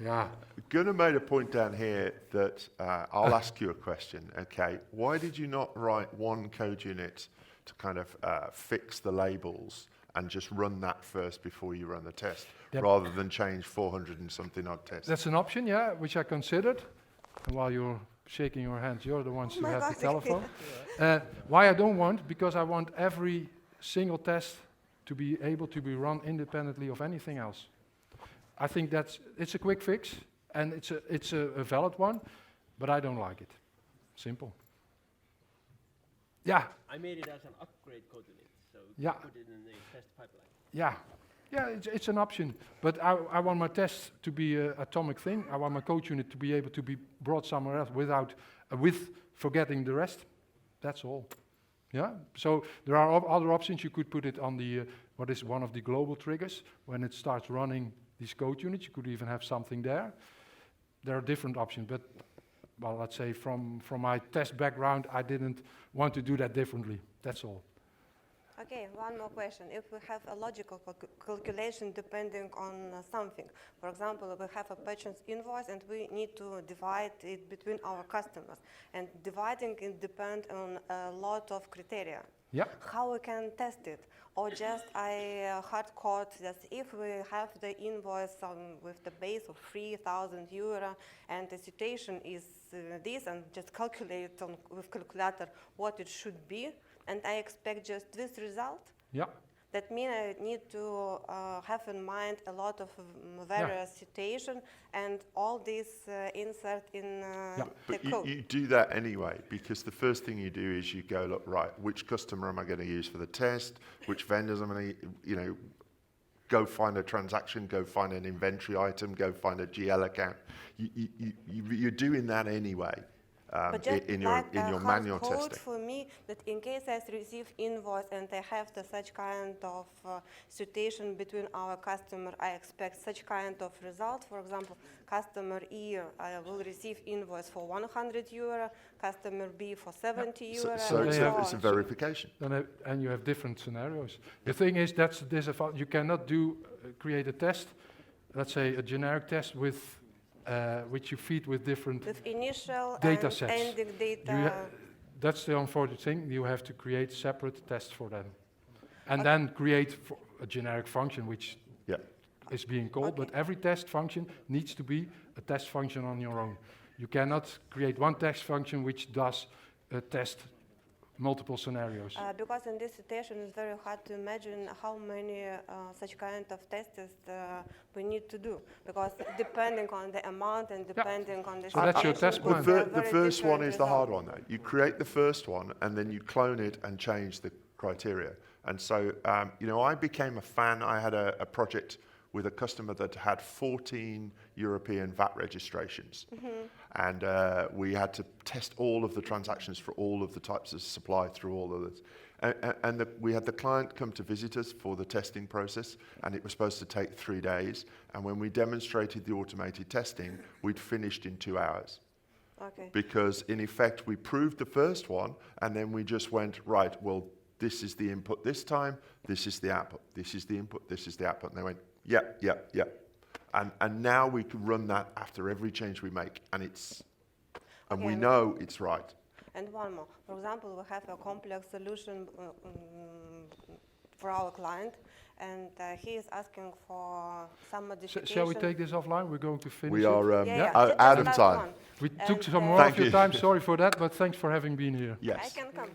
Yeah. Gunnar made a point down here that I'll ask you a question. Okay. Why did you not write one code unit to kind of fix the labels and just run that first before you run the test, rather than change 400 and something odd tests? That's an option, yeah, which I considered. And while you're shaking your hands, you're the ones who have the telephone. Why I don't want? Because I want every single test to be able to be run independently of anything else. I think it's a quick fix, and it's a valid one, but I don't like it. Simple. Yeah. I made it as an upgrade code unit, so put it in the test pipeline. Yeah, it's an option, but I want my test to be an atomic thing. I want my code unit to be able to be brought somewhere else with forgetting the rest. That's all. Yeah. So there are other options. You could put it on the what is one of the global triggers when it starts running these code units. You could even have something there. There are different options, but well, let's say from my test background, I didn't want to do that differently. That's all. Okay, one more question. If we have a logical calculation depending on something, for example, we have a purchase invoice and we need to divide it between our customers, and dividing it depends on a lot of criteria. Yeah. How we can test it? Or just I hard code that if we have the invoice with the base of 3,000 euro and the situation is this, and just calculate with calculator what it should be, and I expect just this result, Yeah. that means I need to have in mind a lot of various situations and all this insert in the But code. you do that anyway, because the first thing you do is you go, look, right, which customer am I going to use for the test? Which vendors am I going to, go find a transaction, go find an inventory item, go find a GL account. You're doing that anyway. But just in like your manual code testing. for me, that in case I receive invoice and I have such kind of situation between our customer, I expect such kind of result. For example, customer E will receive invoice for 100 euro, customer B for 70 euro. So and it's a on. verification. And you have different scenarios. The thing is, that's the disadvantage. You cannot create a test, let's say a generic test with which you feed with different With initial data and sets. ending data. That's the unfortunate thing. You have to create separate tests for them. And then create a generic function which is being called, but every test function needs to be a test function on your own. You cannot create one test function which does test multiple scenarios. Because in this situation it's very hard to imagine how many such kind of tests we need to do, because depending on the amount and depending on the So that's your test plan. The first one is the hard one, though. You create the first one, and then you clone it and change the criteria. And so, I became a fan. I had a project with a customer that had 14 European VAT registrations. And we had to test all of the transactions for all of the types of supply through all of this. And we had the client come to visit us for the testing process, and it was supposed to take 3 days. And when we demonstrated the automated testing, we'd finished in 2 hours. Okay. Because in effect, we proved the first one, and then we just went, right, well, this is the input this time, this is the output, this is the input, this is the output. And they went, yep. And now we can run that after every change we make, and we know it's right. And one more. For example, we have a complex solution for our client, and he is asking for some modification. Shall we take this offline? We're going to finish We it. are Just out of last time. one. We And, took some more of Thank your you. time. Sorry for that, but thanks for having been here. Yes. I can come.